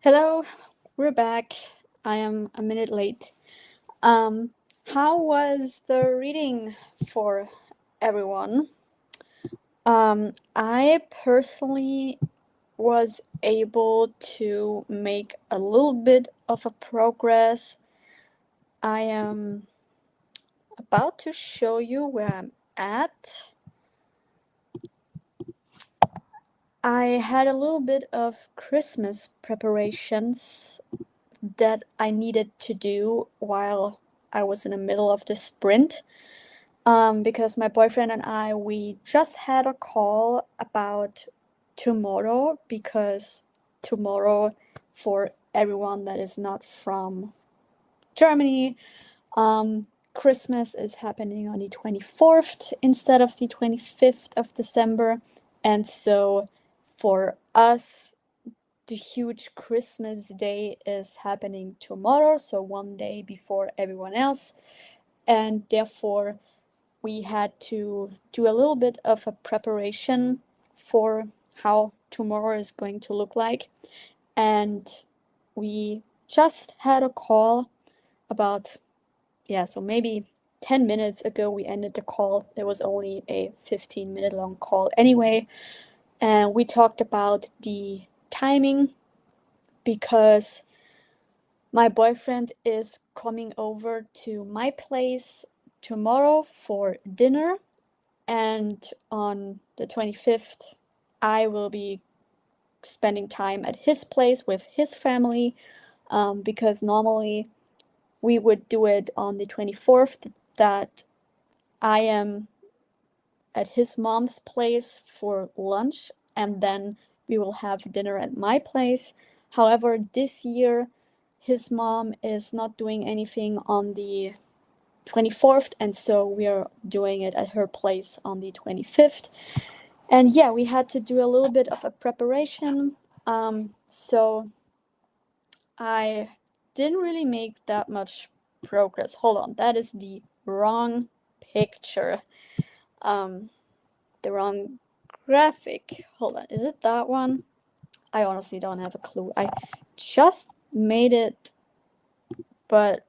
Hello, we're back. I am a minute late. Um, how was the reading for everyone? I personally was able to make a little bit of a progress. I am about to show you where I'm at. I had a little bit of Christmas preparations that I needed to do while I was in the middle of the sprint. Because my boyfriend and I, we just had a call about tomorrow, because tomorrow, for everyone that is not from Germany, Christmas is happening on the 24th instead of the 25th of December. And so for us, the huge Christmas day is happening tomorrow, so one day before everyone else. And therefore, we had to do a little bit of a preparation for how tomorrow is going to look like. And we just had a call about, so maybe 10 minutes ago we ended the call. It was only a 15-minute long call anyway. And we talked about the timing, because my boyfriend is coming over to my place tomorrow for dinner. And on the 25th, I will be spending time at his place with his family, because normally we would do it on the 24th, that I am at his mom's place for lunch, and then we will have dinner at my place. However, this year, his mom is not doing anything on the 24th, and so we are doing it at her place on the 25th. And yeah, we had to do a little bit of a preparation. So I didn't really make that much progress. Hold on, that is the wrong picture. The wrong graphic. Hold on, is it that one? I honestly don't have a clue. I just made it, but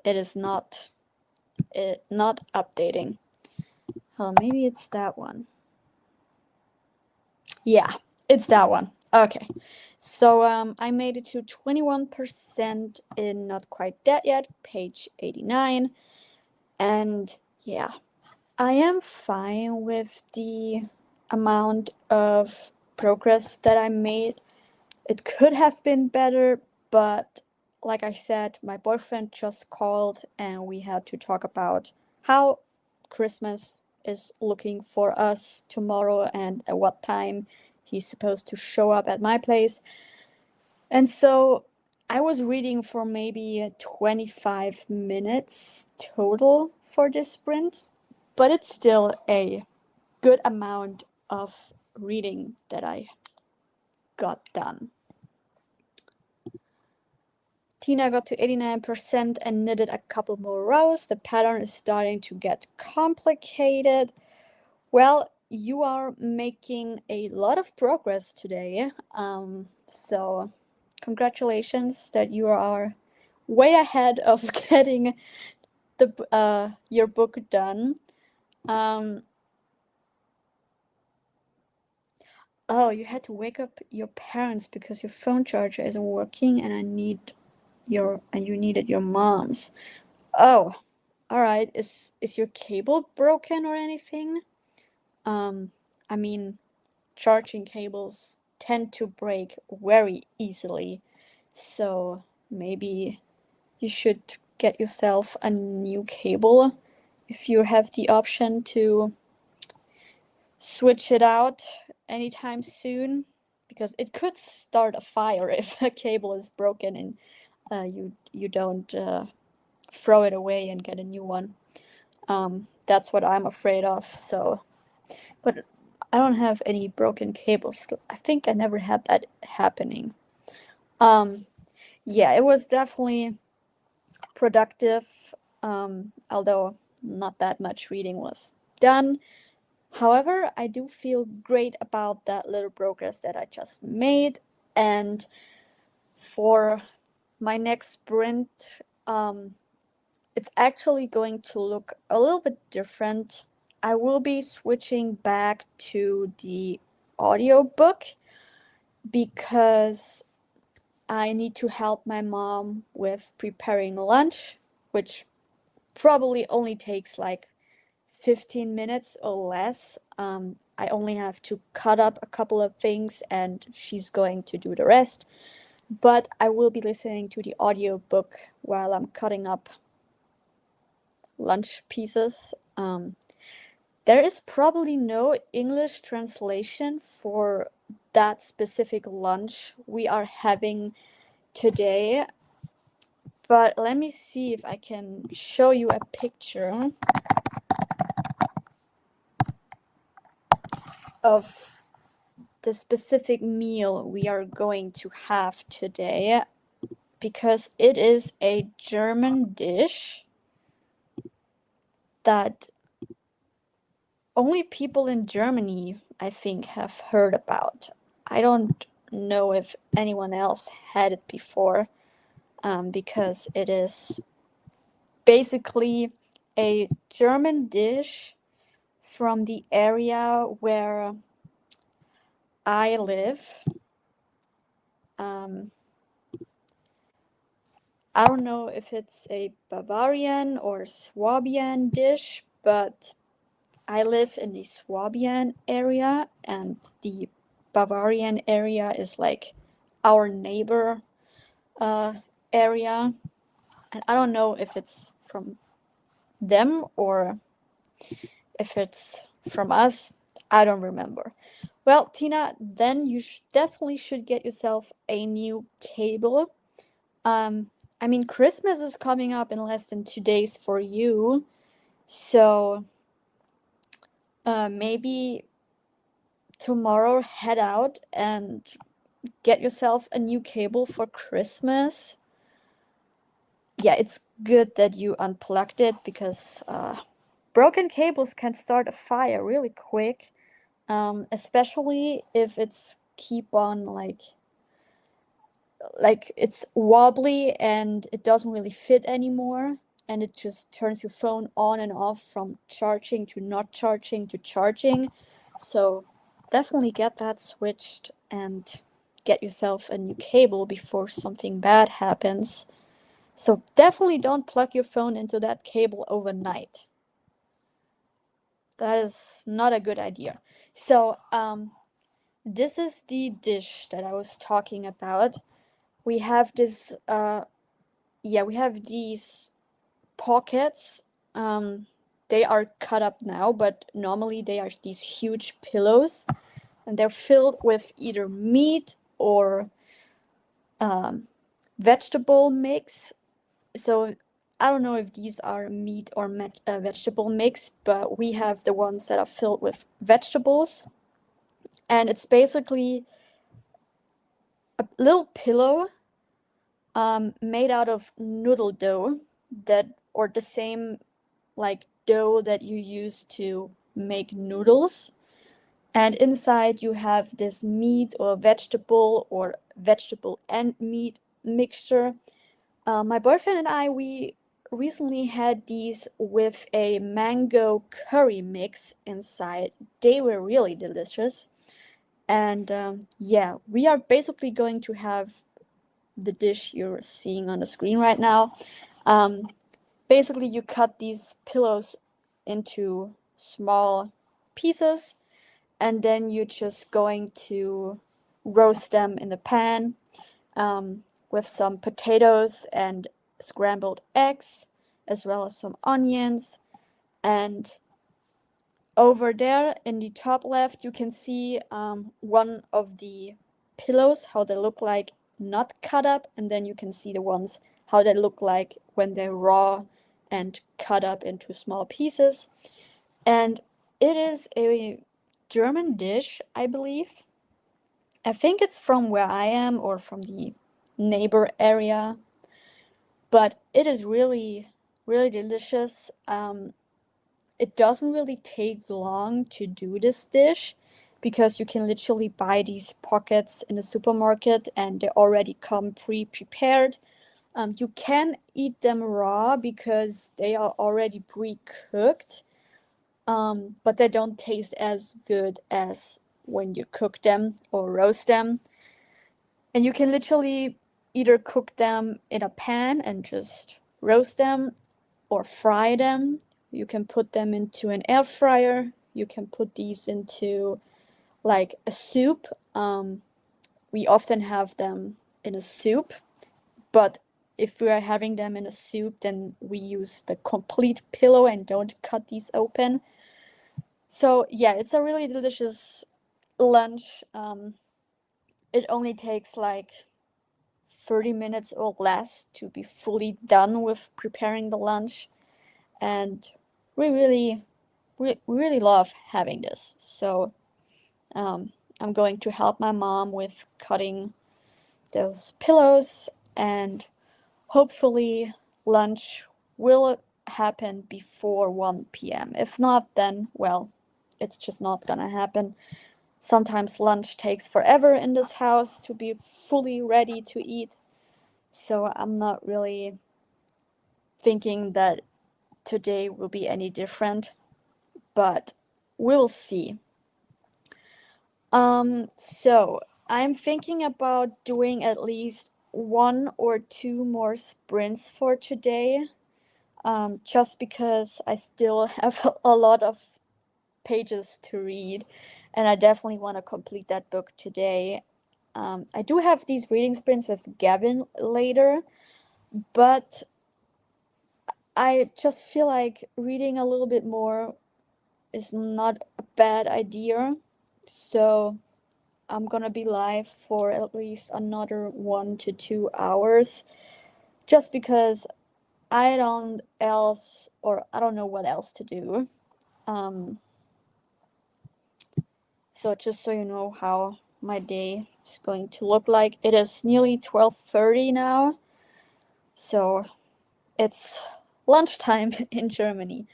it is not updating. Maybe it's that one. Yeah, it's that one. Okay. So I made it to 21% in Not Quite Dead Yet, page 89. And yeah, I am fine with the amount of progress that I made. It could have been better, but like I said, my boyfriend just called and we had to talk about how Christmas is looking for us tomorrow and at what time he's supposed to show up at my place. And so I was reading for maybe 25 minutes total for this sprint, but it's still a good amount of reading that I got done. Tina got to 89% and knitted a couple more rows. The pattern is starting to get complicated. Well, you are making a lot of progress today. So congratulations that you are way ahead of getting your book done. Oh, you had to wake up your parents because your phone charger isn't working, and you needed your mom's. Oh, all right. Is your cable broken or anything? I mean, charging cables tend to break very easily, so maybe you should get yourself a new cable if you have the option to switch it out anytime soon, because it could start a fire if a cable is broken and you don't throw it away and get a new one. That's what I'm afraid of. So, but I don't have any broken cables. I think I never had that happening. Yeah, it was definitely productive, although not that much reading was done. However, I do feel great about that little progress that I just made, and for my next sprint, it's actually going to look a little bit different. I will be switching back to the audiobook because I need to help my mom with preparing lunch, which probably only takes like 15 minutes or less. I only have to cut up a couple of things and she's going to do the rest. But I will be listening to the audiobook while I'm cutting up lunch pieces. There is probably no English translation for that specific lunch we are having today, but let me see if I can show you a picture of the specific meal we are going to have today, because it is a German dish that only people in Germany, I think, have heard about. I don't know if anyone else had it before, because it is basically a German dish from the area where I live. I don't know if it's a Bavarian or Swabian dish, but I live in the Swabian area, and the Bavarian area is like our neighbor area. And I don't know if it's from them or if it's from us. I don't remember. Well, Tina, then you definitely should get yourself a new cable. I mean, Christmas is coming up in less than 2 days for you, so maybe tomorrow head out and get yourself a new cable for Christmas. Yeah, it's good that you unplugged it because broken cables can start a fire really quick, especially if it's keep on like it's wobbly and it doesn't really fit anymore, and it just turns your phone on and off from charging to not charging to charging. So definitely get that switched and get yourself a new cable before something bad happens. So definitely don't plug your phone into that cable overnight. That is not a good idea. So this is the dish that I was talking about. We have this we have these pockets. They are cut up now, but normally they are these huge pillows, and they're filled with either meat or vegetable mix. So I don't know if these are meat or vegetable mix, but we have the ones that are filled with vegetables, and it's basically a little pillow made out of noodle dough, that or the same like dough that you use to make noodles. And inside you have this meat or vegetable and meat mixture. My boyfriend and I, we recently had these with a mango curry mix inside. They were really delicious. And yeah, we are basically going to have the dish you're seeing on the screen right now. Basically, you cut these pillows into small pieces, and then you're just going to roast them in the pan with some potatoes and scrambled eggs, as well as some onions. And over there in the top left, you can see one of the pillows, how they look like not cut up, and then you can see the ones how they look like when they're raw and cut up into small pieces. And it is a German dish, I believe. I think it's from where I am or from the neighbor area, but it is really, really delicious. It doesn't really take long to do this dish because you can literally buy these pockets in the supermarket and they already come pre-prepared. You can eat them raw because they are already pre-cooked, but they don't taste as good as when you cook them or roast them. And you can literally either cook them in a pan and just roast them or fry them. You can put them into an air fryer. You can put these into like a soup. We often have them in a soup, but if we are having them in a soup, then we use the complete pillow and don't cut these open. So yeah, it's a really delicious lunch. It only takes like 30 minutes or less to be fully done with preparing the lunch, and we really love having this. So I'm going to help my mom with cutting those pillows, and hopefully lunch will happen before 1 p.m. If not, then well, it's just not gonna happen. Sometimes lunch takes forever in this house to be fully ready to eat, so I'm not really thinking that today will be any different, but we'll see. So I'm thinking about doing at least 1 or 2 more sprints for today, just because I still have a lot of pages to read, and I definitely want to complete that book today. I do have these reading sprints with Gavin later, but I just feel like reading a little bit more is not a bad idea. So I'm gonna be live for at least another 1 to 2 hours, just because I don't know what else to do. So just so you know how my day is going to look like, it is nearly 12:30 now, so it's lunchtime in Germany.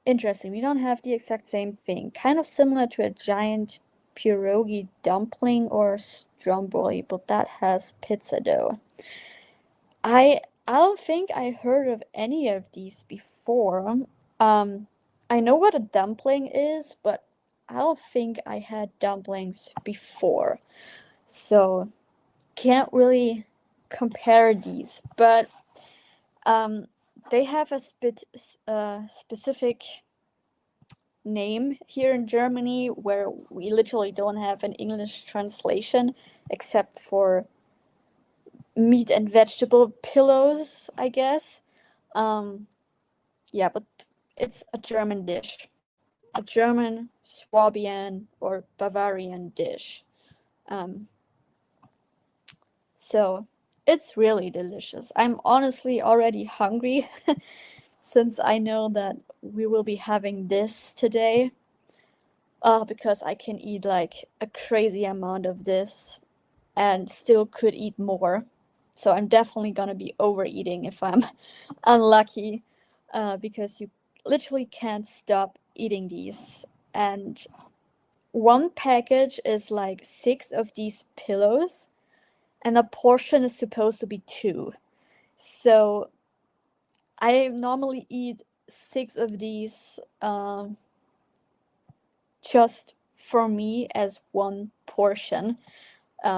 Interesting, we don't have the exact same thing. Kind of similar to a giant pierogi dumpling or stromboli, but that has pizza dough. I don't think I heard of any of these before. I know what a dumpling is, but I don't think I had dumplings before. So can't really compare these, but they have a specific name here in Germany where we literally don't have an English translation except for meat and vegetable pillows, I guess. Yeah, but it's a German dish, a German, Swabian, or Bavarian dish. So it's really delicious. I'm honestly already hungry since I know that we will be having this today. Because I can eat like a crazy amount of this and still could eat more. So I'm definitely gonna be overeating if I'm unlucky, because you literally can't stop eating these. And one package is like 6 of these pillows, and a portion is supposed to be 2. So I normally eat 6 of these just for me as one portion.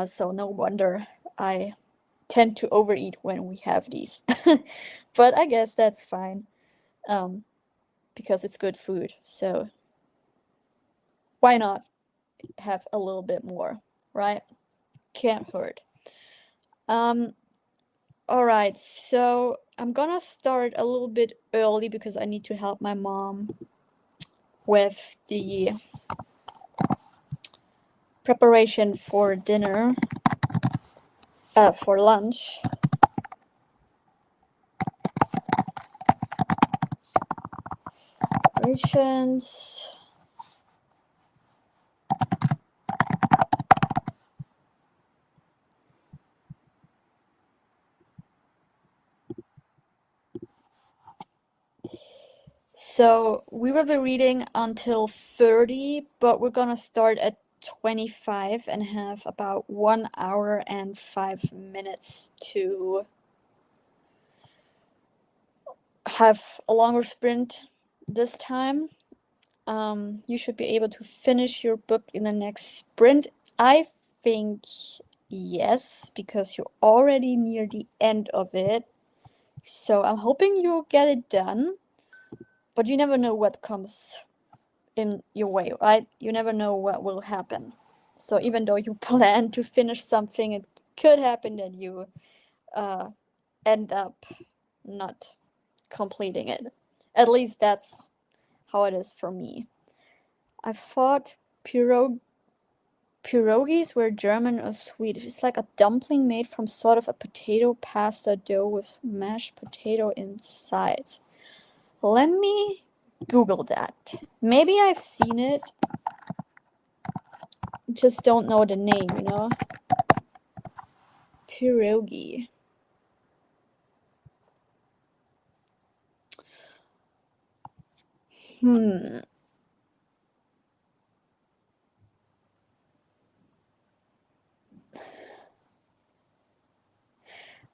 So no wonder I tend to overeat when we have these. But I guess that's fine, because it's good food. So why not have a little bit more, right? Can't hurt. All right, so I'm gonna start a little bit early because I need to help my mom with the preparation for dinner, for lunch. Preparations. So we will be reading until 30, but we're gonna start at 25 and have about 1 hour and 5 minutes to have a longer sprint this time. You should be able to finish your book in the next sprint. I think yes, because you're already near the end of it. So I'm hoping you'll get it done, but you never know what comes in your way, right? You never know what will happen. So even though you plan to finish something, it could happen that you end up not completing it. At least that's how it is for me. I thought pierogies were German or Swedish. It's like a dumpling made from sort of a potato pasta dough with mashed potato inside. Let me Google that. Maybe I've seen it, just don't know the name, you know? Pierogi. Hmm.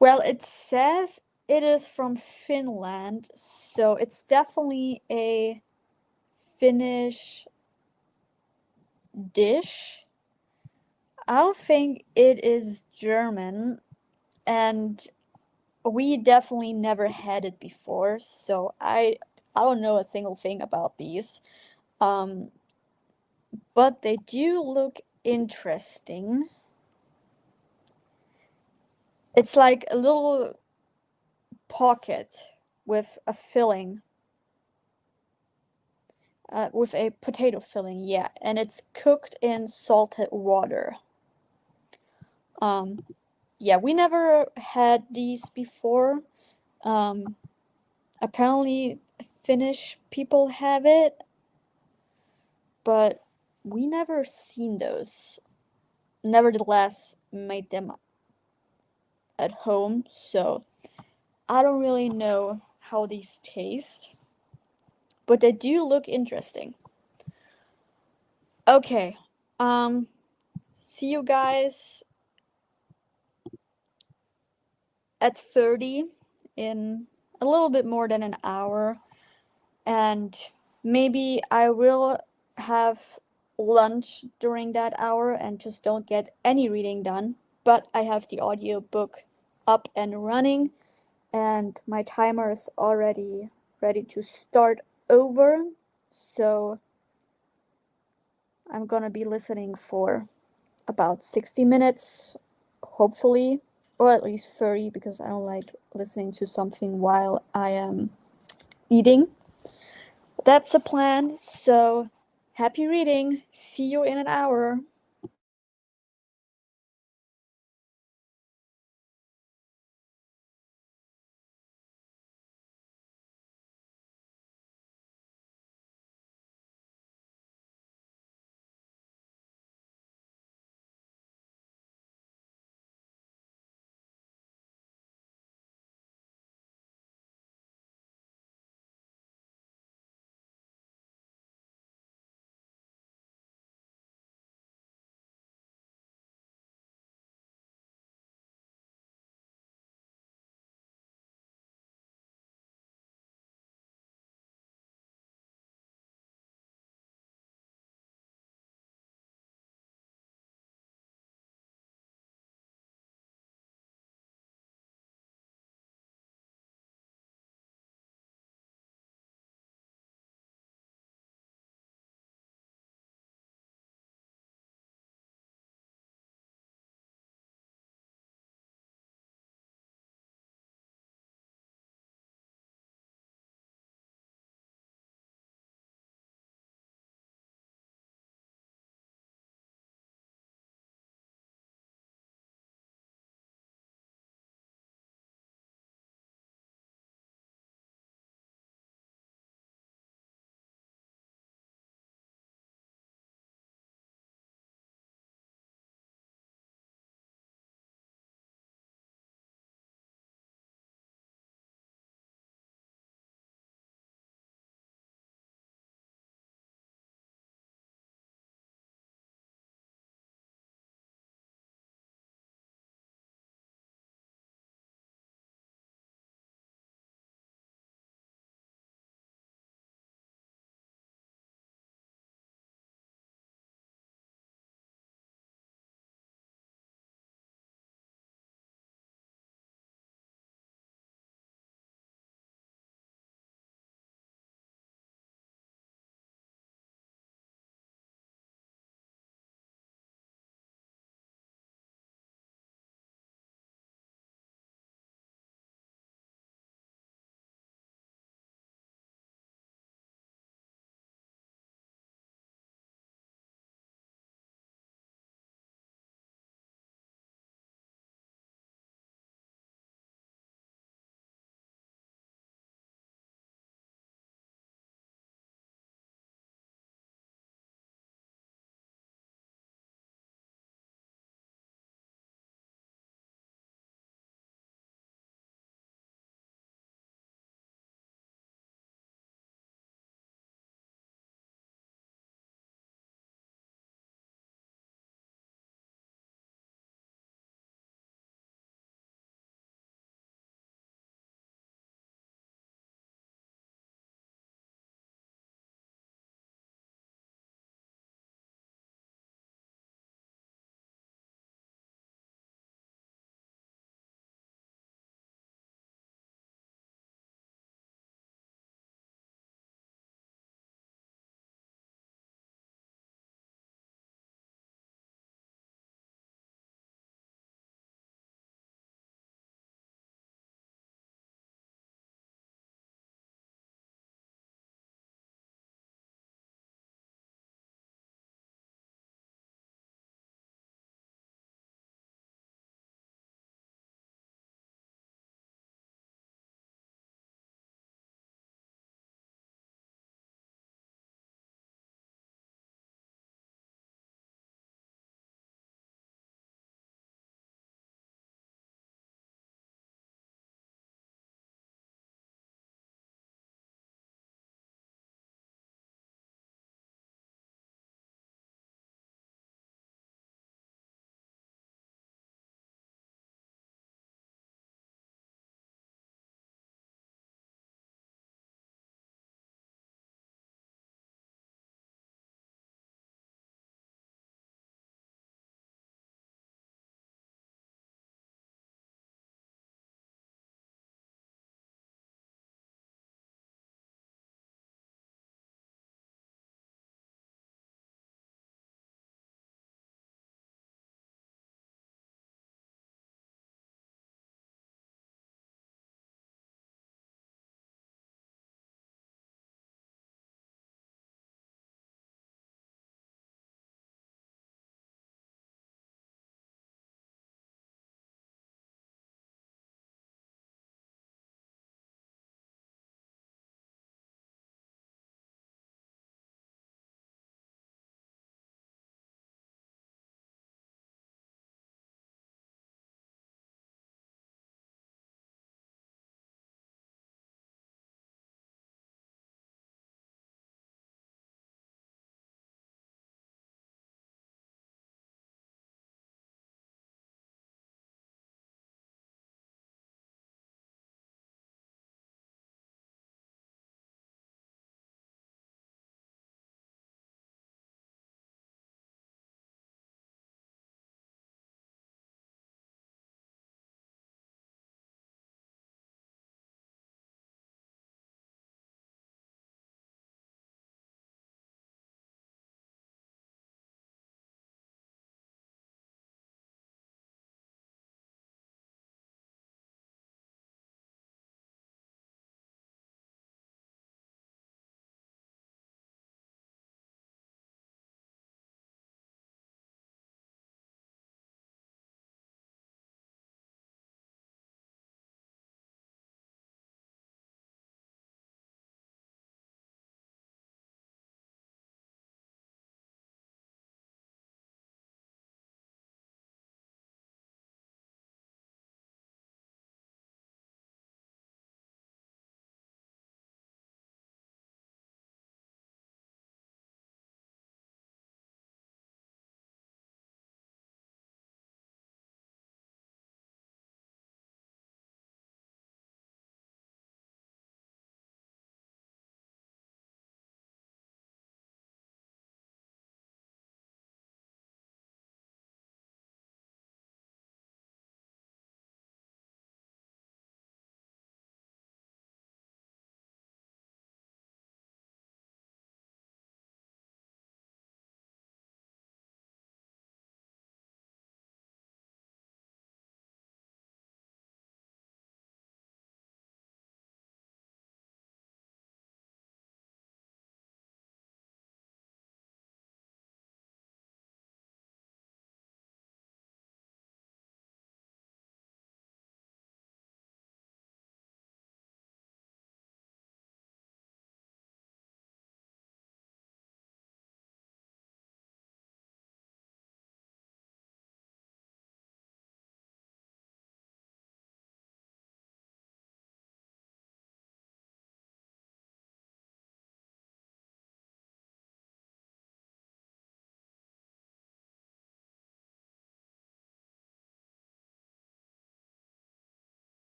Well, it says it is from Finland, so it's definitely a Finnish dish. I don't think it is German, and we definitely never had it before, so I don't know a single thing about these. Um, but they do look interesting. It's like a little pocket with a filling, with a potato filling, yeah, and it's cooked in salted water. Um, yeah, we never had these before. Um, apparently Finnish people have it, but we never seen those. Nevertheless, made them at home, so I don't really know how these taste, but they do look interesting. Okay, see you guys at 30 in a little bit more than an hour, and maybe I will have lunch during that hour and just don't get any reading done, but I have the audiobook up and running and my timer is already ready to start over, so I'm gonna be listening for about 60 minutes, hopefully, or at least 30, because I don't like listening to something while I am eating. That's the plan, so happy reading. See you in an hour.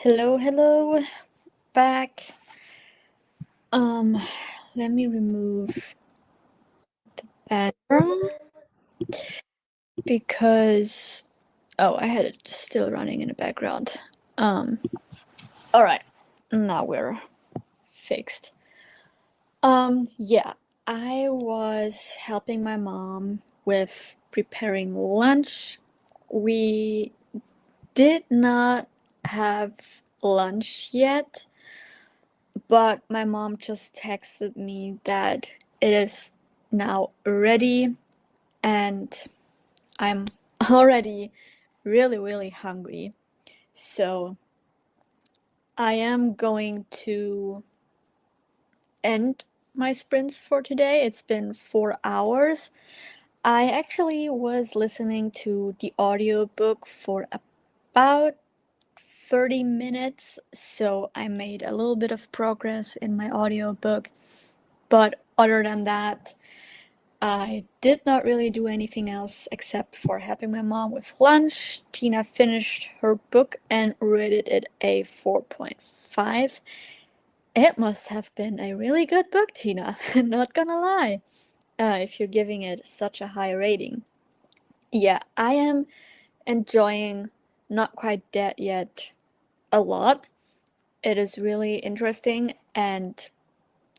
Hello, hello, back. Um, Let me remove background because I had it still running in the background. All right, now we're fixed. Yeah, I was helping my mom with preparing lunch. We did not have lunch yet, but my mom just texted me that it is now ready, and I'm already really, really hungry. So I am going to end my sprints for today. It's been 4 hours. I actually was listening to the audiobook for about 30 minutes, so I made a little bit of progress in my audiobook. But other than that, I did not really do anything else except for helping my mom with lunch. Tina finished her book and rated it a 4.5. It must have been a really good book, Tina, not gonna lie, if you're giving it such a high rating. Yeah, I am enjoying Not Quite Dead Yet a lot. It is really interesting, and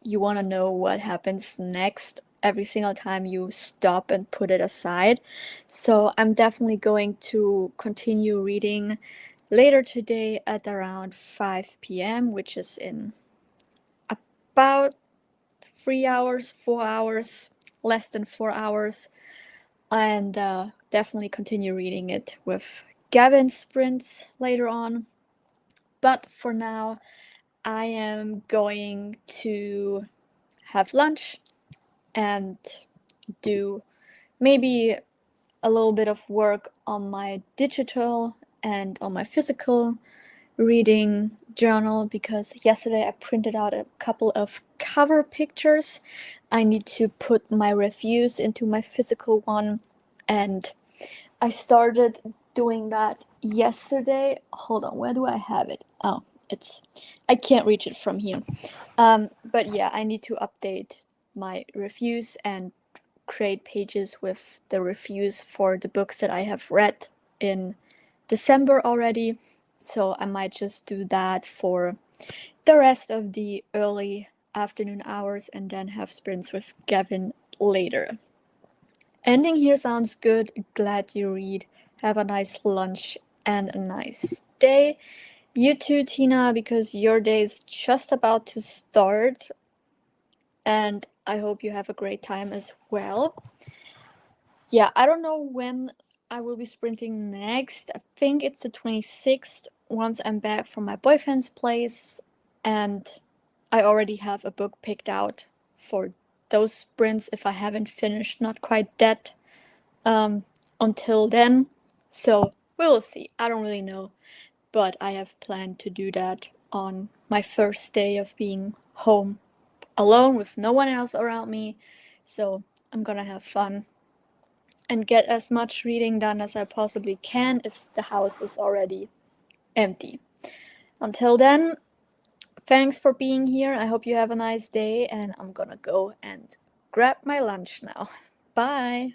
you want to know what happens next every single time you stop and put it aside. So I'm definitely going to continue reading later today at around 5 p.m., which is in about 3 hours, 4 hours, less than 4 hours, and definitely continue reading it with Gavin sprints later on. But for now, I am going to have lunch and do maybe a little bit of work on my digital and on my physical reading journal, because yesterday I printed out a couple of cover pictures. I need to put my reviews into my physical one, and I started doing that yesterday. Hold on, where do I have it? Oh, I can't reach it from here. But yeah, I need to update my reviews and create pages with the reviews for the books that I have read in December already. So I might just do that for the rest of the early afternoon hours and then have sprints with Gavin later. Ending here sounds good. Glad you read. Have a nice lunch and a nice day. You too, Tina, because your day is just about to start. And I hope you have a great time as well. Yeah, I don't know when I will be sprinting next. I think it's the 26th once I'm back from my boyfriend's place. And I already have a book picked out for those sprints if I haven't finished Not Quite Dead until then. So we will see. I don't really know. But I have planned to do that on my first day of being home alone with no one else around me. So I'm gonna have fun and get as much reading done as I possibly can if the house is already empty. Until then, thanks for being here. I hope you have a nice day, and I'm gonna go and grab my lunch now. Bye.